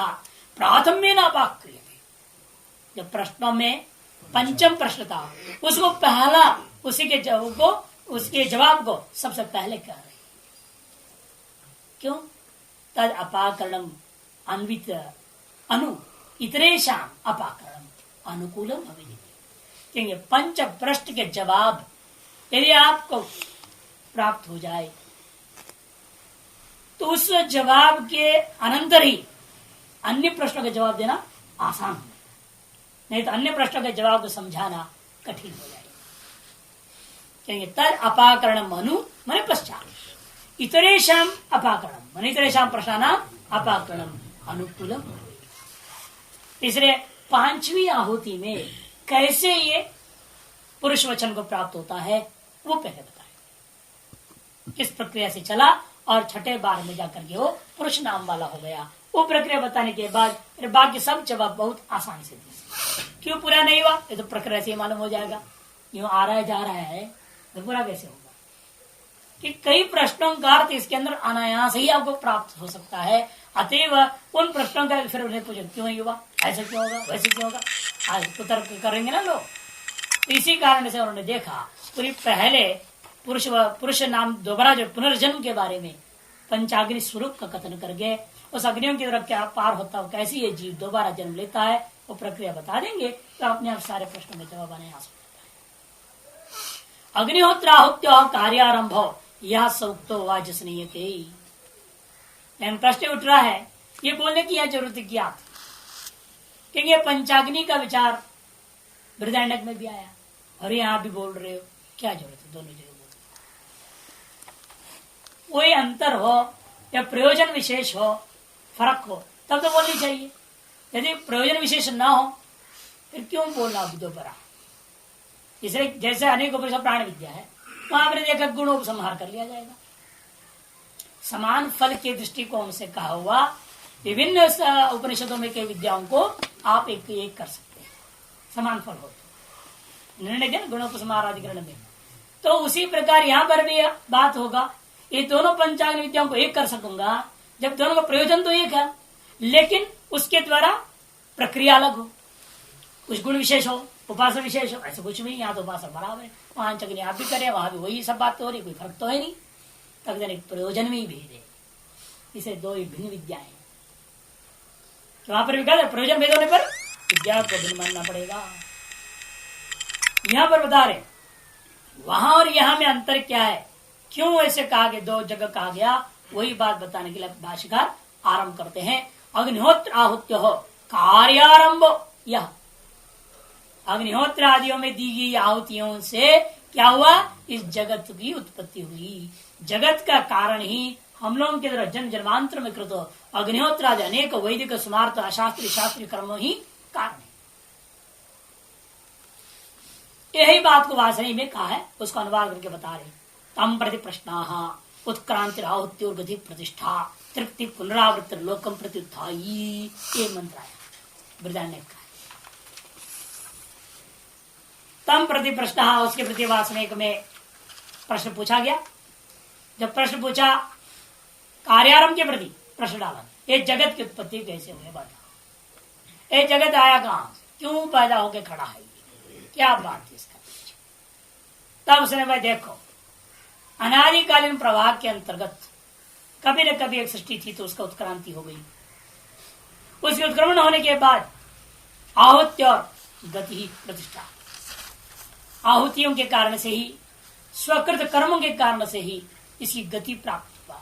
प्राथम्येन अपाक्रियते, जब प्रश्नों में पंचम प्रश्न था उसको पहला, उसी के जवाब को, उसके जवाब को सबसे पहले कह रहे। क्यों? तद अपाकरणम अन्वित अनु इतरेशाम अपाकरणम अनुकूलम भवेत्, क्योंकि पंच प्रश्न के जवाब यदि आपको प्राप्त हो जाए तो उस जवाब के अनंतर ही अन्य प्रश्नों के जवाब देना आसान है, नहीं तो अन्य प्रश्नों के जवाब को समझाना कठिन हो जाएगा। क्योंकि तर अपाकरण मनु मैंने पश्चात, इतरेशम अपाकरण मन इतरेशम प्रश्नानाम अपाकरणम अनुकूलम। इसलिए पांचवी आहुति में कैसे ये पुरुष वचन को प्राप्त होता है वो पहले बताए। किस प्रक्रिया से चला और छठे बार में जाकर के वो पुरुष नाम वाला हो गया। वो प्रक्रिया बताने के बाद फिर बाकी सब जवाब बहुत आसानी से दिए। क्यों पूरा नहीं हुआ ये तो प्रक्रिया से मालूम हो जाएगा। यूं आ रहा है जा रहा है तो पूरा कैसे होगा कि कई प्रश्नों का अर्थ इसके अंदर अनायास ही आपको प्राप्त हो सकता है। अतएव उन प्रश्नों का फिर उन्हें पूछो क्यों नहीं हुआ, ऐसा क्यों होगा, वैसे क्यों होगा, आज तर्क करेंगे ना लोग। तो इसी कारण से उन्होंने देखा पूरी पहले पुरुष नाम दोबारा जो पुनर्जन्म के बारे में पंचाग्नि स्वरूप का कथन करके उस अग्नियों की तरफ क्या पार होता है, कैसे ये जीव दोबारा जन्म लेता है वो प्रक्रिया बता देंगे तो अपने आप सारे प्रश्नों में जवाब आने आ सकता है। अग्निहोत्राहुत्यो कार्यारंभ यह सौक्तो वाजसनीय प्रश्न उठ रहा है, ये बोलने की यह जरूरत क्या थी? क्योंकि ये पंचाग्नि का विचार बृहदारण्यक में भी आया और यहाँ भी बोल रहे हो, क्या जरूरत है दोनों जगह बोल। कोई अंतर हो या प्रयोजन विशेष हो, फर्क हो तब तो बोलनी चाहिए। यदि प्रयोजन विशेष ना हो फिर क्यों बोलना दोबारा। इसलिए जैसे अनेक उपनिषद प्राण विद्या है वहां पर देखा गुणों को संहार कर लिया जाएगा। समान फल के दृष्टिकोण से कहा हुआ विभिन्न उपनिषदों में के विद्याओं को आप एक एक कर सकते हैं, समान फल हो तो निर्णय दिया गुणों को संहार अधिकरण में। तो उसी प्रकार यहाँ पर भी बात होगा, ये दोनों पंचांग विद्याओं को एक कर सकूंगा जब दोनों का प्रयोजन तो एक है, लेकिन उसके द्वारा प्रक्रिया अलग हो, कुछ गुण विशेष हो, उपासना विशेष हो, ऐसा कुछ भी। यहाँ तो उपासना बराबर है, वहां चक्री आप भी करें वहां भी वही सब बात तो हो रही, कोई फर्क तो है नहीं। तब प्रयोजन में ही भेद है, इसे दो ही भिन्न विद्याएं। तो वहां पर भी कहते प्रयोजन भेद होने पर विद्या को भिन्न मानना पड़ेगा। यहाँ पर बता रहे वहां और यहाँ में अंतर क्या है, क्यों ऐसे कहा गया, दो जगह कहा गया, वही बात बताने के लिए भाष्यकार आरंभ करते हैं। अग्निहोत्र आहुत्य हो कार्यारंभ, यह अग्निहोत्र आदियों में दी गई आहुतियों से क्या हुआ, इस जगत की उत्पत्ति हुई। जगत का कारण ही हम लोगों के द्वारा जन्म जन्मांतर में कृत अग्निहोत्र आदि अनेक वैदिक स्मार्थ अशास्त्रीय शास्त्रीय कर्मों ही कारण है। यही बात को वासनी में कहा है, उसको अनुवाद करके बता रहे। तम प्रति प्रश्न उत्क्रांति राहुत्योर गति प्रतिष्ठा तृप्ति पुनरावृत्ति लोकम प्रत्युत्थायी, ये मंत्र आया बृहदारण्यक ने कहा। तम प्रति प्रश्न, उसके प्रति वासनिक में प्रश्न पूछा गया। जब प्रश्न पूछा कार्यारंभ के प्रति प्रश्न डाला, ये जगत की उत्पत्ति कैसे हुई बताओ, ये जगत आया कहां से, क्यों पैदा होकर खड़ा है, क्या बात है इसका। तब उसने भाई देखो अनादिकालीन प्रवाह के अंतर्गत कभी न कभी एक सृष्टि थी तो उसका उत्क्रांति हो गई। उसके उत्क्रमण होने के बाद आहुति और गति प्रतिष्ठा, आहुतियों के कारण से ही स्वकृत कर्मों के कारण से ही इसकी गति प्राप्त हुआ।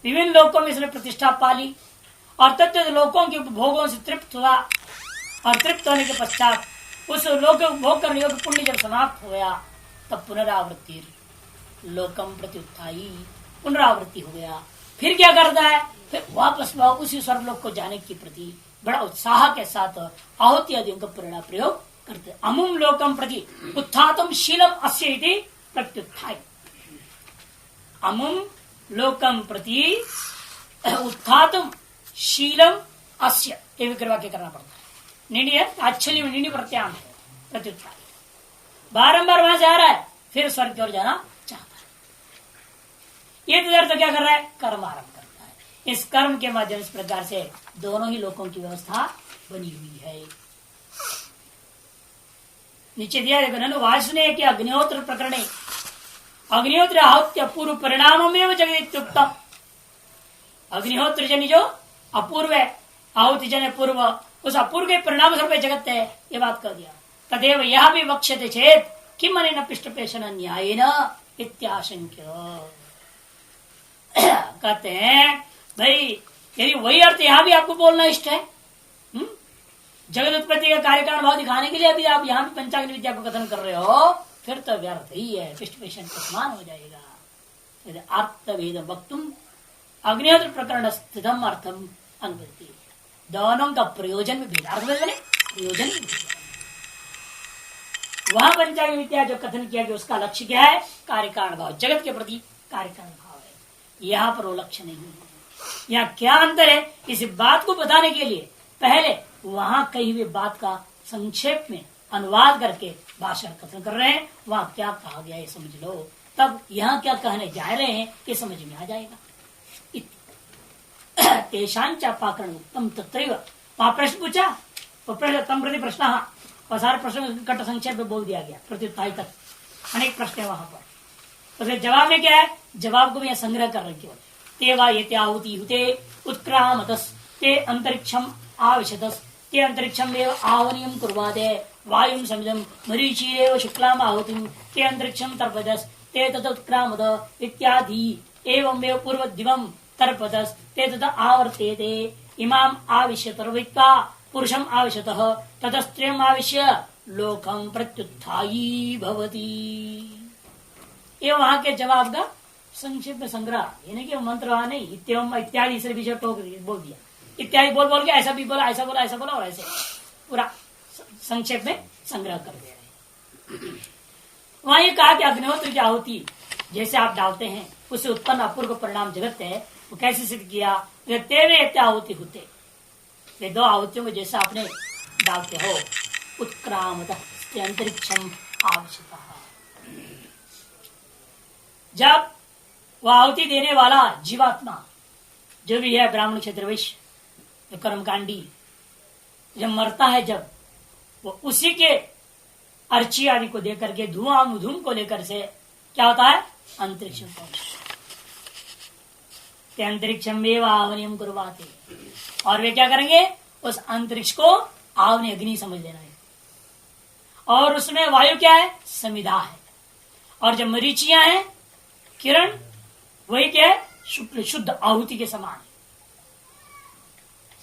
विभिन्न लोकों में इसने प्रतिष्ठा पाली और तत्व लोकों के उपभोगों से तृप्त हुआ और तृप्त होने के पश्चात उस लोक उपभोग करने योग्य पुण्य जब समाप्त हो गया तब पुनरावृत्ति लोकम प्रत्युत्थायी, पुनरावृत्ति हो गया। फिर क्या करता है, फिर वापस उसी स्वर्गलोक को जाने के प्रति बड़ा उत्साह के साथ आहुति आदियों का परिणाम प्रयोग करते। अमुम लोकम प्रति उत्थातुम शीलम अस्य इति प्रत्युत्थाय, अमुम लोकम प्रति उत्थातुम शीलम अस्य, ये विक्रवाक्य करना पड़ता है। निणी निणी प्रत्याम प्रत्युत्थाय, बारंबार वहां से आ रहा है, फिर स्वर्ग की ओर जाना चाहता है। ये तो क्या कर रहा है, कर्म आरंभ करता है। इस कर्म के माध्यम इस प्रकार से दोनों ही लोगों की व्यवस्था बनी हुई है। नीचे दिया देखो न वासने के अग्निहोत्र प्रकरण, अग्निहोत्र आहुत्य पूर्व परिणामों में जगत, अग्निहोत्र जन जो अपूर्व है, आहुति जन पूर्व, उस अपूर्व के परिणाम स्वरूप जगत है, ये बात कर दिया। तदेव यह भी वक्ष्यते चेत किम अनेन पृष्ठपेशन न्यायेन इत्याशंक्य, कहते हैं भाई यदि वही अर्थ यहां भी आपको बोलना इष्ट है, जगत उत्पत्ति का कार्यकारण भाव दिखाने के लिए अभी आप यहाँ भी पंचाग्नि विद्या को कथन कर रहे हो, फिर तो व्यर्थ ही है, पृष्ठपेशन का समान हो जाएगा। अर्थभेद वक्तुम अग्निहोत्र प्रकरण स्थितम अर्थम अनुपत्ति, दोनों का प्रयोजन में भेद, अर्थ बने प्रयोजन में भेद। वहां पंचाग्नि विद्या जो कथन किया गया उसका लक्ष्य क्या है, कार्यकारण भाव, जगत के प्रति कार्यकारण भाव है। यहाँ पर वो लक्ष्य नहीं है। यहाँ क्या अंतर है, इस बात को बताने के लिए पहले वहां कही हुई बात का संक्षेप में अनुवाद करके भाषण कथन कर रहे हैं, वहां क्या कहा गया ये समझ लो, तब यहाँ क्या कहने जा रहे हैं ये समझ में आ जाएगा। तेषांचापाकरण उत्तम तत्रैव, वहां प्रश्न पूछा, तो तम प्रति प्रश्न, और सारे प्रश्न कट संक्षेप में बोल दिया गया, प्रत्युत्थायी तक अनेक प्रश्न है वहां पर। तो जवाब में क्या है, जवाब को भी संग्रह कर रहे केवल, तेवा ये त्याहुति हुते उत्क्रामतस ते अंतरिक्षम आविशतस ते अंतरिक्षम एव आवनियम कुर्वाते वायुम समिदम मरीचिरेव शुक्लाम आहुतिम ते अंतरिक्षम तर्पदस ते तत उत्क्रामत इत्यादि एवमेव पूर्वदिवम तर्पदस ते तत आवर्तेते इमाम आविश्य तर्वित्वा पुरुषम आविशतः ततस्त्रियम आविश्य लोकम प्रत्युत्थायी भवति। ये वहां के जवाब का संक्षिप्त संग्रह, यानी कि मंत्र वहां नहीं, इत्यादि से भी टोक बोल दिया, इत्यादि बोल बोल के ऐसा भी बोला, ऐसा बोला, ऐसा बोला, और ऐसे पूरा संक्षेप में संग्रह कर दे रहे। वहां ये कहा कि अग्निहोत्र की आहुति जैसे आप डालते हैं उससे उत्पन्न अपूर्व परिणाम जगत है, वो कैसे सिद्ध किया, तेरे आहुति होते, ये दो आहुतियों को जैसे आपने डालते हो, उत्क्रामत अंतरिक्षम आवश्यकता, जब वह आहुति देने वाला जीवात्मा जो भी है, ब्राह्मण क्षेत्र वैश्य कर्मकांडी, जब मरता है, जब वो उसी के अर्ची आदि को देकर के धुआं धूम को लेकर से क्या होता है, अंतरिक्ष अंतरिक्षम में आवनियम करवाते, और वे क्या करेंगे, उस अंतरिक्ष को आवनी अग्नि समझ लेना है, और उसमें वायु क्या है, समिधा है, और जब मरीचियां हैं किरण, वही क्या है, शुद्ध आहुति के समान है।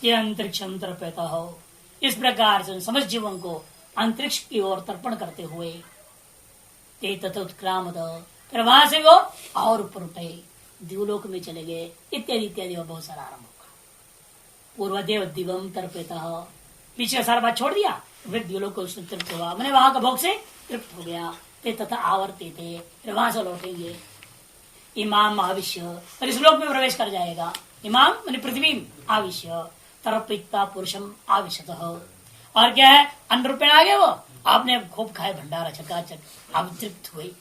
ये अंतरिक्ष तर्पयता हो, इस प्रकार से समझ जीवन को अंतरिक्ष की ओर तर्पण करते हुए ते तत उत्क्रामत, फिर वहां से वो और ऊपर उठे, द्युलोक में चले गए, इत्यादि इत्यादि बहुत सारा आरंभ होगा। पूर्वदेव दिवम तर्पित, पीछे का सारा बात छोड़ दिया, फिर द्युलोक को उसने तृप्त हुआ, मैंने वहां का भोग से तृप्त हो गया। ते तथा आवर्ते थे, फिर वहां से लौटेंगे। इमाम आविश्य, और इस लोक में प्रवेश कर जाएगा। इमाम मैंने पृथ्वी आविश्य तर्पिता पुरुषम आविशत, और क्या है, अन्न रूपे आ गए वो, आपने खूब खाए भंडारा चकाचक, आप तृप्त हुई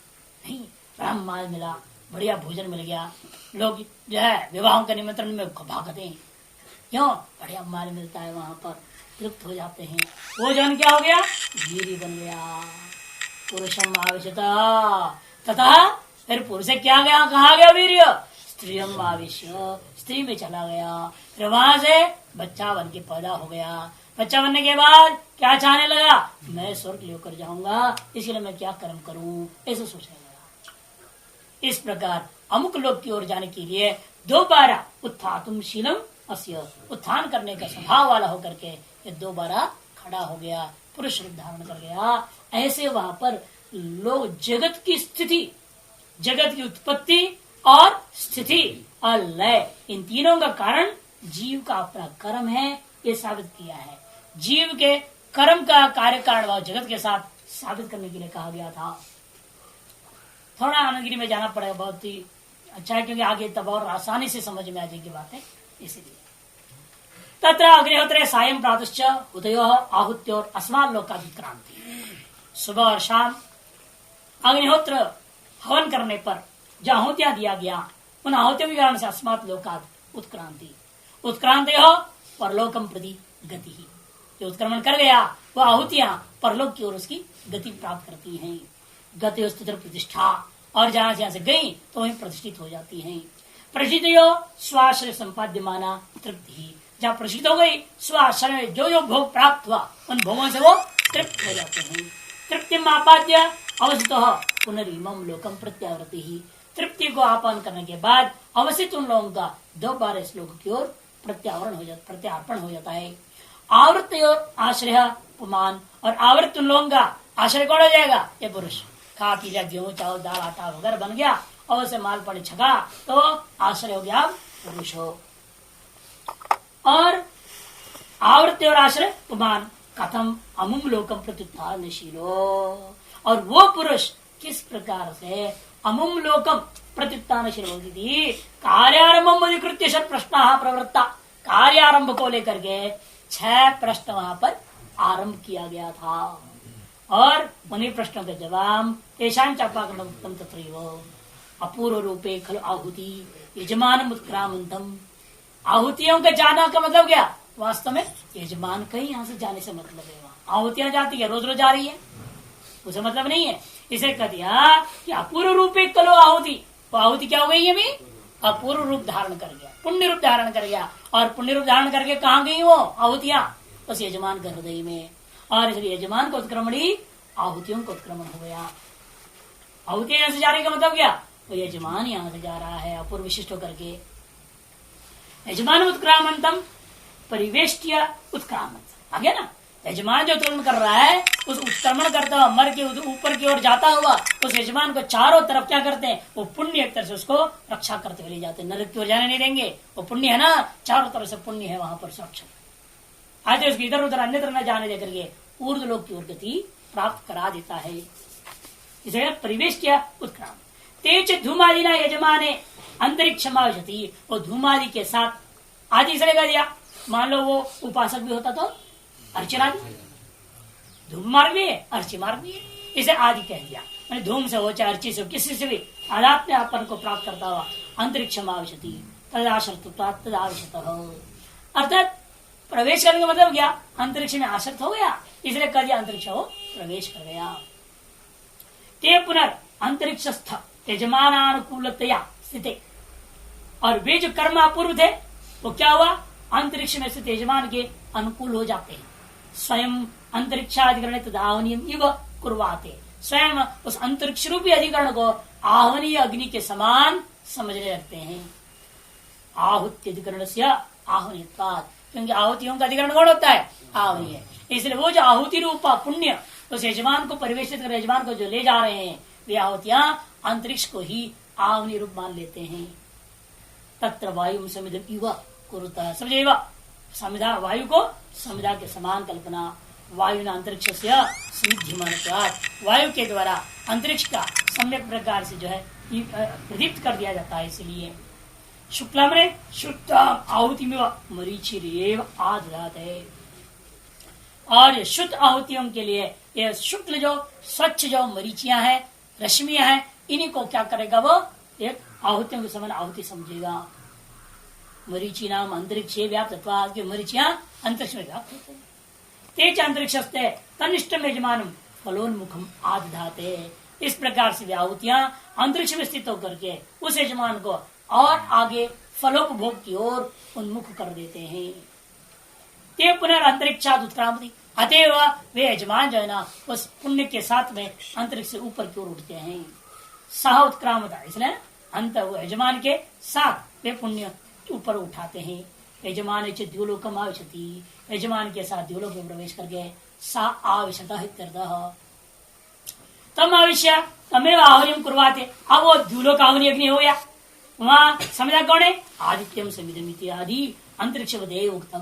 नहीं, राम माल मिला, बढ़िया भोजन मिल गया, लोग जो है विवाहों के निमंत्रण में भागते हैं, क्यों, बढ़िया माल मिलता है, वहां पर तृप्त हो जाते हैं। वो जन क्या हो गया, वीर बन गया, पुरुषम आविशता, तथा फिर पुरुष से क्या गया, कहा गया वीर्य, स्त्रीयम आविश्य, स्त्री में चला गया, फिर वहां से बच्चा बन के पैदा हो गया। बच्चा बनने के बाद क्या चाहने लगा, मैं स्वर्ग लेकर जाऊंगा, इसलिए मैं क्या कर्म करूं, ऐसे सोचने लगा। इस प्रकार अमुक लोक की ओर जाने के लिए दोबारा उत्थातुम शीलम अस्य, उत्थान करने का स्वभाव वाला होकर के ये दोबारा खड़ा हो गया, पुरुष रूप धारण कर गया। ऐसे वहां पर लोग जगत की स्थिति, जगत की उत्पत्ति और स्थिति और लय, इन तीनों का कारण जीव का अपना कर्म है, ये साबित किया है। जीव के कर्म का कार्य कारण जगत के साथ साबित करने के लिए कहा गया था। थोड़ा आनंदगिरी में जाना पड़ेगा, बहुत ही अच्छा है, क्योंकि आगे तब और आसानी से समझ में आ जाएगी बातें, इसीलिए। तत्र अग्निहोत्रे सायं प्रातश्च उदयो आहुत्योर अस्मान् लोकाधिक्रांति, सुबह और शाम अग्निहोत्र हवन करने पर जो आहुतियां दिया गया, उन आहुतियों के कारण से अस्मात् लोकात् उत्क्रांति, उत्क्रांति हो परलोकम प्रति गति ही, जो उत्क्रमण कर गया वो आहुतियां परलोक की ओर उसकी गति प्राप्त करती हैं। गति स्थित प्रतिष्ठा, और जहां से गई तो वहीं प्रतिष्ठित हो जाती हैं। प्रसिद्ध स्वाश्रय संपाद्य माना तृप्ति ही, जहाँ प्रसिद्ध हो गई स्वाश्रय में जो जो भोग प्राप्त हुआ उन भोगों से वो तृप्त हो जाते हैं। तृप्ति आपाद्य अवस्थित पुनरिमम लोकम प्रत्यावृत्ति ही, तृप्ति को आपान करने के बाद अवस्थित उन लोगों का दोबारा इस लोक की ओर प्रत्यावरण हो जाता, प्रत्यार्पण हो जाता है। आवृत्त और आश्रय उपमान, और आवृत्त उन लोगों का आश्रय कौन हो जाएगा, ये पुरुष। खा पी लिया, गेहूं चावल दाल आटा वगैरह बन गया और उसे माल पड़े छका, तो आश्रय हो गया पुरुष हो। और आवृत्ति और आश्रय उपमान कथम अमुम लोकम प्रत्युत्थानशीलो, और वो पुरुष किस प्रकार से अमुम लोकम प्रत्युत्थानशील होती थी। कार्यारंभम अधिकृत्य षट प्रश्न प्रवृत्ता, कार्यारंभ को लेकर के 6 प्रश्न वहां पर आरंभ किया गया था, और उन्हीं प्रश्नों के जवाब तेषां चापाकम तत्रैव अपूर्व रूपे खलु आहुति यजमान उत्क्रामंतम। आहुतियों के जाना का मतलब क्या, वास्तव में यजमान का ही यहाँ से जाने से मतलब है। वहां आहुतियां जाती है, रोज रोज जा रही है, उसे मतलब नहीं है। इसे कह दिया कि अपूर्व रूपे कलो आहुति, वो आहुति क्या हो गई है, भी अपूर्व रूप धारण कर गया, पुण्य रूप धारण कर गया। और पुण्य रूप धारण करके कहाँ गई वो आहुतियां, उस यजमान के हृदय में, और इसलिए यजमान को उत्क्रमणी आहुतियों को उत्क्रमण हो गया। आहुतियां यहाँ से जा रही का मतलब क्या, वो यजमान यहाँ से जा रहा है अपूर्व विशिष्ट होकर के। यजमान उत्क्रामंतम परिवेष्ट्य उत्क्रामंत आ गया ना, यजमान जो उत्क्रमण कर रहा है उस उत्क्रमण करता हुआ मर के ऊपर की ओर जाता हुआ उस यजमान को चारों तरफ क्या करते हैं, वो पुण्य एक तरह से उसको रक्षा करते हुए ले जाते हैं, नरक की ओर जाने नहीं देंगे। वो पुण्य है ना, चारों तरफ से पुण्य है वहां पर सुरक्षा, आज उसको इधर उधर अन्यत्र न जाने देकर के ऊर्ध्व लोक की ओर गति प्राप्त करा देता है। इसे परिवेश किया उत्क्राम तेज धूमादि ना यजमान अंतरिक्ष मावशति, वो धूमादि के साथ आदि से लगा दिया। मान लो वो उपासक भी होता तो अर्चना भी, धूम मार्ग भी है अर्ची मार्ग भी है, इसे आदि कह दिया। मैंने धूम से हो चाहे अर्ची से हो, किसी से भी आध्यात्म को प्राप्त करता हुआ अंतरिक्ष मावशति तदाश्रित हो, अर्थात प्रवेश करने का मतलब क्या, अंतरिक्ष में आश्रित हो गया, इसलिए कह दिया अंतरिक्ष हो प्रवेश कर गया। ते पुनर् अंतरिक्षस्थ यजमानानुकूलतया स्थित, और वे जो कर्म अपूर्व थे वो क्या हुआ, अंतरिक्ष में स्थित यजमान के अनुकूल हो जाते हैं। स्वयं अंतरिक्षाधिकरण तदावनीयम इव कुर्वाते, स्वयं उस अंतरिक्ष रूपी अधिकरण को आहवनीय अग्नि के समान समझने लगते हैं। आहुति अधिकरण से आहवनीयत्वात्, क्योंकि आहुतियों का अधिकरण कौन होता है, आहवनीय, इसलिए वो जो आहुति रूपा पुण्य उस यजमान को परिवेशित कर यजमान को जो ले जा रहे हैं वे आहुतियां अंतरिक्ष को ही आवनी रूप मान लेते हैं। तत्र वायु समिधम युवा कुरुता समझे समिधा वायु को समिधा के समान कल्पना वायु न अंतरिक्ष से समिध्यमान वायु के द्वारा अंतरिक्ष का सम्यक प्रकार से जो है प्रदीप्त कर दिया जाता है। इसलिए शुक्ला में शुद्ध आहुति में मरीचिरेव आदरात है और ये शुद्ध आहुतियों के लिए ये शुक्ल जो स्वच्छ जो मरीचियां हैं रश्मियां हैं इन्हीं को क्या करेगा वो एक आहुतियों के समान आहुति समझेगा। मरीचि नाम अंतरिक्ष व्याप्त के मरीचियां अंतरिक्ष में व्याप्त होते हैं। तेज अंतरिक्ष तनिष्ठ यजमान फलोन्मुखम आदधाते इस प्रकार से आहुतियां अंतरिक्ष में स्थित होकर के उस यजमान को और आगे फलोपभोग की ओर उन्मुख कर देते हैं। ते पुनर्अंतरिक्षाद उत्क्रांति अतएव वे यजमान जो है ना उस पुण्य के साथ में अंतरिक्ष से ऊपर की ओर उठते हैं। सह उत्क्रामता इसलिए अंत वो यजमान के साथ वे पुण्य ऊपर उठाते हैं। यजमान द्यूलोकम आविशति यजमान के साथ द्यूलोक में प्रवेश करके सा आविशत तम आविश्य तमेव आहुरिम कुर्वाते अब वो द्यूलोक आहुरी अग्नि हो गया वहाँ संविदा कौन है आदित्यम संविदमिति आदि अंतरिक्ष उक्तम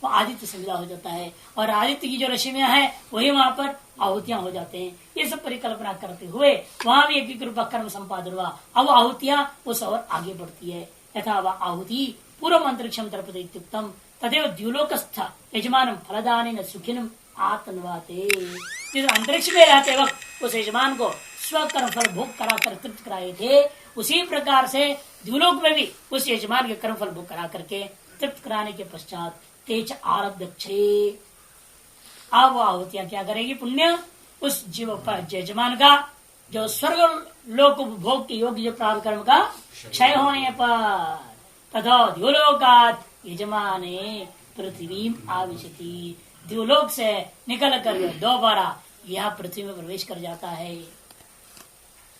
वो आदित्य संविदा हो जाता है और आदित्य की जो रश्मियां हैं वही वहाँ पर आहुतियां हो जाते हैं। ये सब परिकल्पना करते हुए वहाँ भी एक रूपा कर्म संपादन हुआ अब आहुतियां उस और आगे बढ़ती है। यथा वह आहुति पूर्व अंतरिक्षम तरपतम तदेव द्युलोकस्थ यजमान फलदान सुखिन आत्मवाते अंतरिक्ष में रहते वक्त उस यजमान को स्वकर्म फल भोग कराकर तृप्त कराए थे उसी प्रकार से द्युलोक में भी उस यजमान के कर्म फल भोग करा करके तृप्त कराने के पश्चात तेज आरब्ध अब आहुतियां क्या करेगी पुण्य उस जीव यजमान का जो स्वर्ग लोक भोग के योग्य जो प्राप्त कर्म का क्षय होने पर तथा द्युलोकात यजमान पृथ्वी आविशति द्युलोक से निकल कर दोबारा यह पृथ्वी में प्रवेश कर जाता है।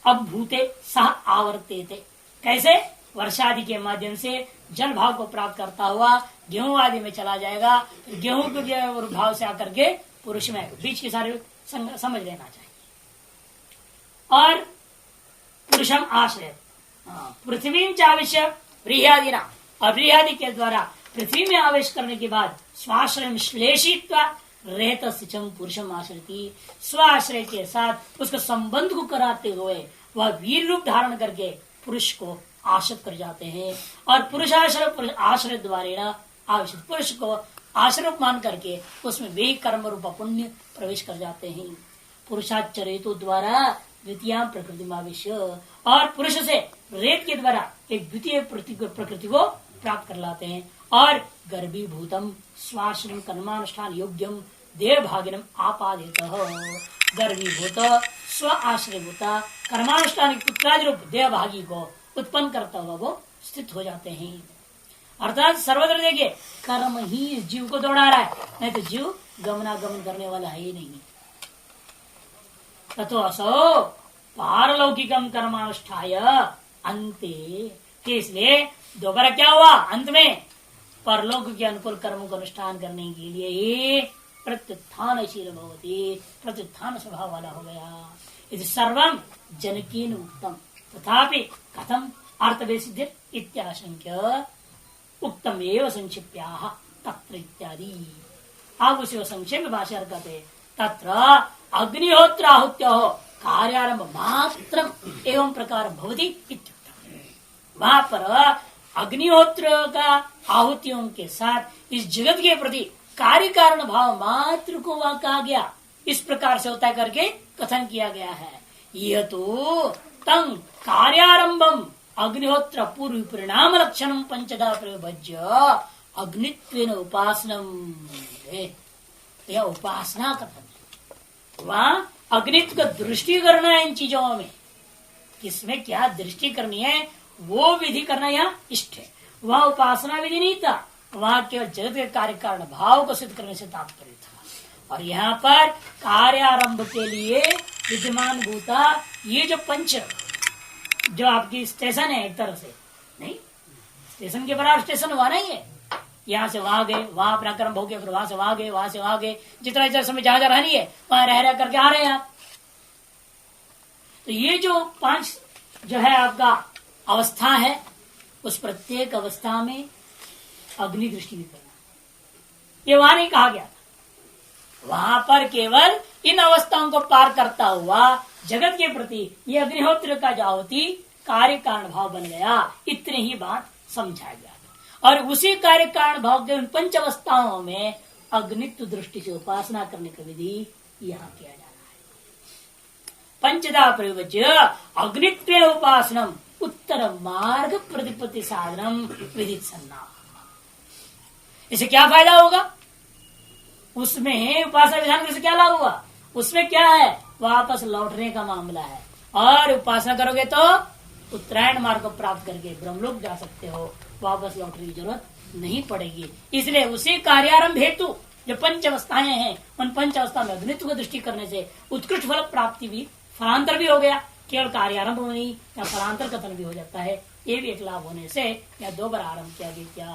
अब भूते सह आवर्ते थे कैसे वर्षादि के माध्यम से जल भाव को प्राप्त करता हुआ गेहूं आदि में चला जाएगा। गेहूं के भाव से आकर के पुरुष में बीच के सारे समझ लेना चाहिए। और पुरुषम आश्रय पृथ्वी चाविश्य व्रीहादिना और व्रीहादि के द्वारा पृथ्वी में आवेश करने के बाद स्वाश्रय श्लेषित्व रहत सिचम पुरुषम आश्रय स्वाश्रय के साथ उसका संबंध को कराते हुए वह वीर रूप धारण करके पुरुष को आश्रित कर जाते हैं और पुरुषाश्रय आश्रय द्वारा आश्रित पुरुष को आश्रय मान करके उसमें वे कर्म रूप पुण्य प्रवेश कर जाते हैं। पुरुषाचरितो द्वारा द्वितीय प्रकृति आवेश और पुरुष से रेत के द्वारा एक द्वितीय प्रकृति को प्राप्त कर लाते हैं और गर्भीभूतम स्वाश्रम कर्मानुष्ठान योग्यम देह भागिनम आपादित गर्भीभूत स्व आश्रयभूत कर्मानुष्ठान पुत्रादि रूप देह भागी को उत्पन्न करता हुआ वो स्थित हो जाते हैं। अर्थात सर्वत्र देखिए कर्म ही जीव को दौड़ा रहा है नहीं तो जीव गमनागमन करने वाला है ही नहीं। ततो असो पारलौकिकम कर्मानुष्ठाय अंते इसलिए दोबारा क्या हुआ अंत में परलोक के अनुकूल कर्मों का अनुष्ठान करने के लिए प्रत्युत्थानशील भवति प्रत्युत्थान स्वभाव वाला हो गया। इति सर्वम जनकीन उत्तम तथापि कथम अर्थवे सिद्धि इत्याशंक्य उक्तम एव संक्षिप्याः तत्र इत्यादि। आप उसी संक्षेप भाषा कहते तत्र अग्निहोत्र आहुत्यो कार्यारंभ मात्र एवं प्रकार भवति इत्युक्तम्। वहां पर अग्निहोत्र का आहुतियों के साथ इस जगत के प्रति कार्य कारण भाव मात्र को वहां कहा गया इस प्रकार से होता करके कथन किया गया है। यह तो तंग कार्यारंभम अग्निहोत्र पूर्व परिणाम लक्षणम पंचदा प्रभज्य अग्नित्वेन उपासनम यह उपासना कथन वहां अग्नित्व का दृष्टि करना है इन चीजों में किसमें क्या दृष्टि करनी है वो विधि करना यहाँ इष्ट है। वह उपासना विधि नहीं था वहां केवल जगत के कार्य कारण भाव को सिद्ध करने से तात्पर्य था। और यहाँ पर कार्यारंभ के लिए विद्यमान भूता ये जो पंच जो आपकी स्टेशन है एक तरह से नहीं स्टेशन के बराबर स्टेशन हुआ नहीं है। यहाँ से वहां गए वहां अपना कर्म भोग फिर वहां से वहां गए वहां से वहां गए जितना जितना समय जहां रहनी है वहां रह करके आ रहे हैं आप। तो ये जो 5 जो है आपका अवस्था है उस प्रत्येक अवस्था में अग्नि दृष्टि भी करना, ये वहां नहीं कहा गया था। वहां पर केवल इन अवस्थाओं को पार करता हुआ जगत के प्रति ये अग्निहोत्र का जो आहुति कार्य कारण भाव बन गया, इतनी ही बात समझाया गया। और उसी कार्य कारण भाव के उन पंच अवस्थाओं में अग्नित्व दृष्टि से उपासना करने का विधि यहाँ किया जाना है। पंचदा प्रयोज्य अग्नित्व उपासनम उत्तर मार्ग प्रतिपत्ति साधनम विदित सन्ना। इसे क्या फायदा होगा? उसमें उपासना विधान से क्या लाभ हुआ? उसमें क्या है? वापस लौटने का मामला है। और उपासना करोगे तो उत्तरायण मार्ग को प्राप्त करके ब्रह्मलोक जा सकते हो, वापस लौटने की जरूरत नहीं पड़ेगी। इसलिए उसी कार्यारंभ हेतु जो पंच अवस्थाएं हैं, उन पंच अवस्था में अग्नित्व को दृष्टि करने से उत्कृष्ट फल प्राप्ति भी, फलांतर भी हो गया, केवल कार्यारंभ नहीं या फलांतर कथन भी हो जाता है। ये भी एक लाभ होने से या 2 बार आरंभ किया गया।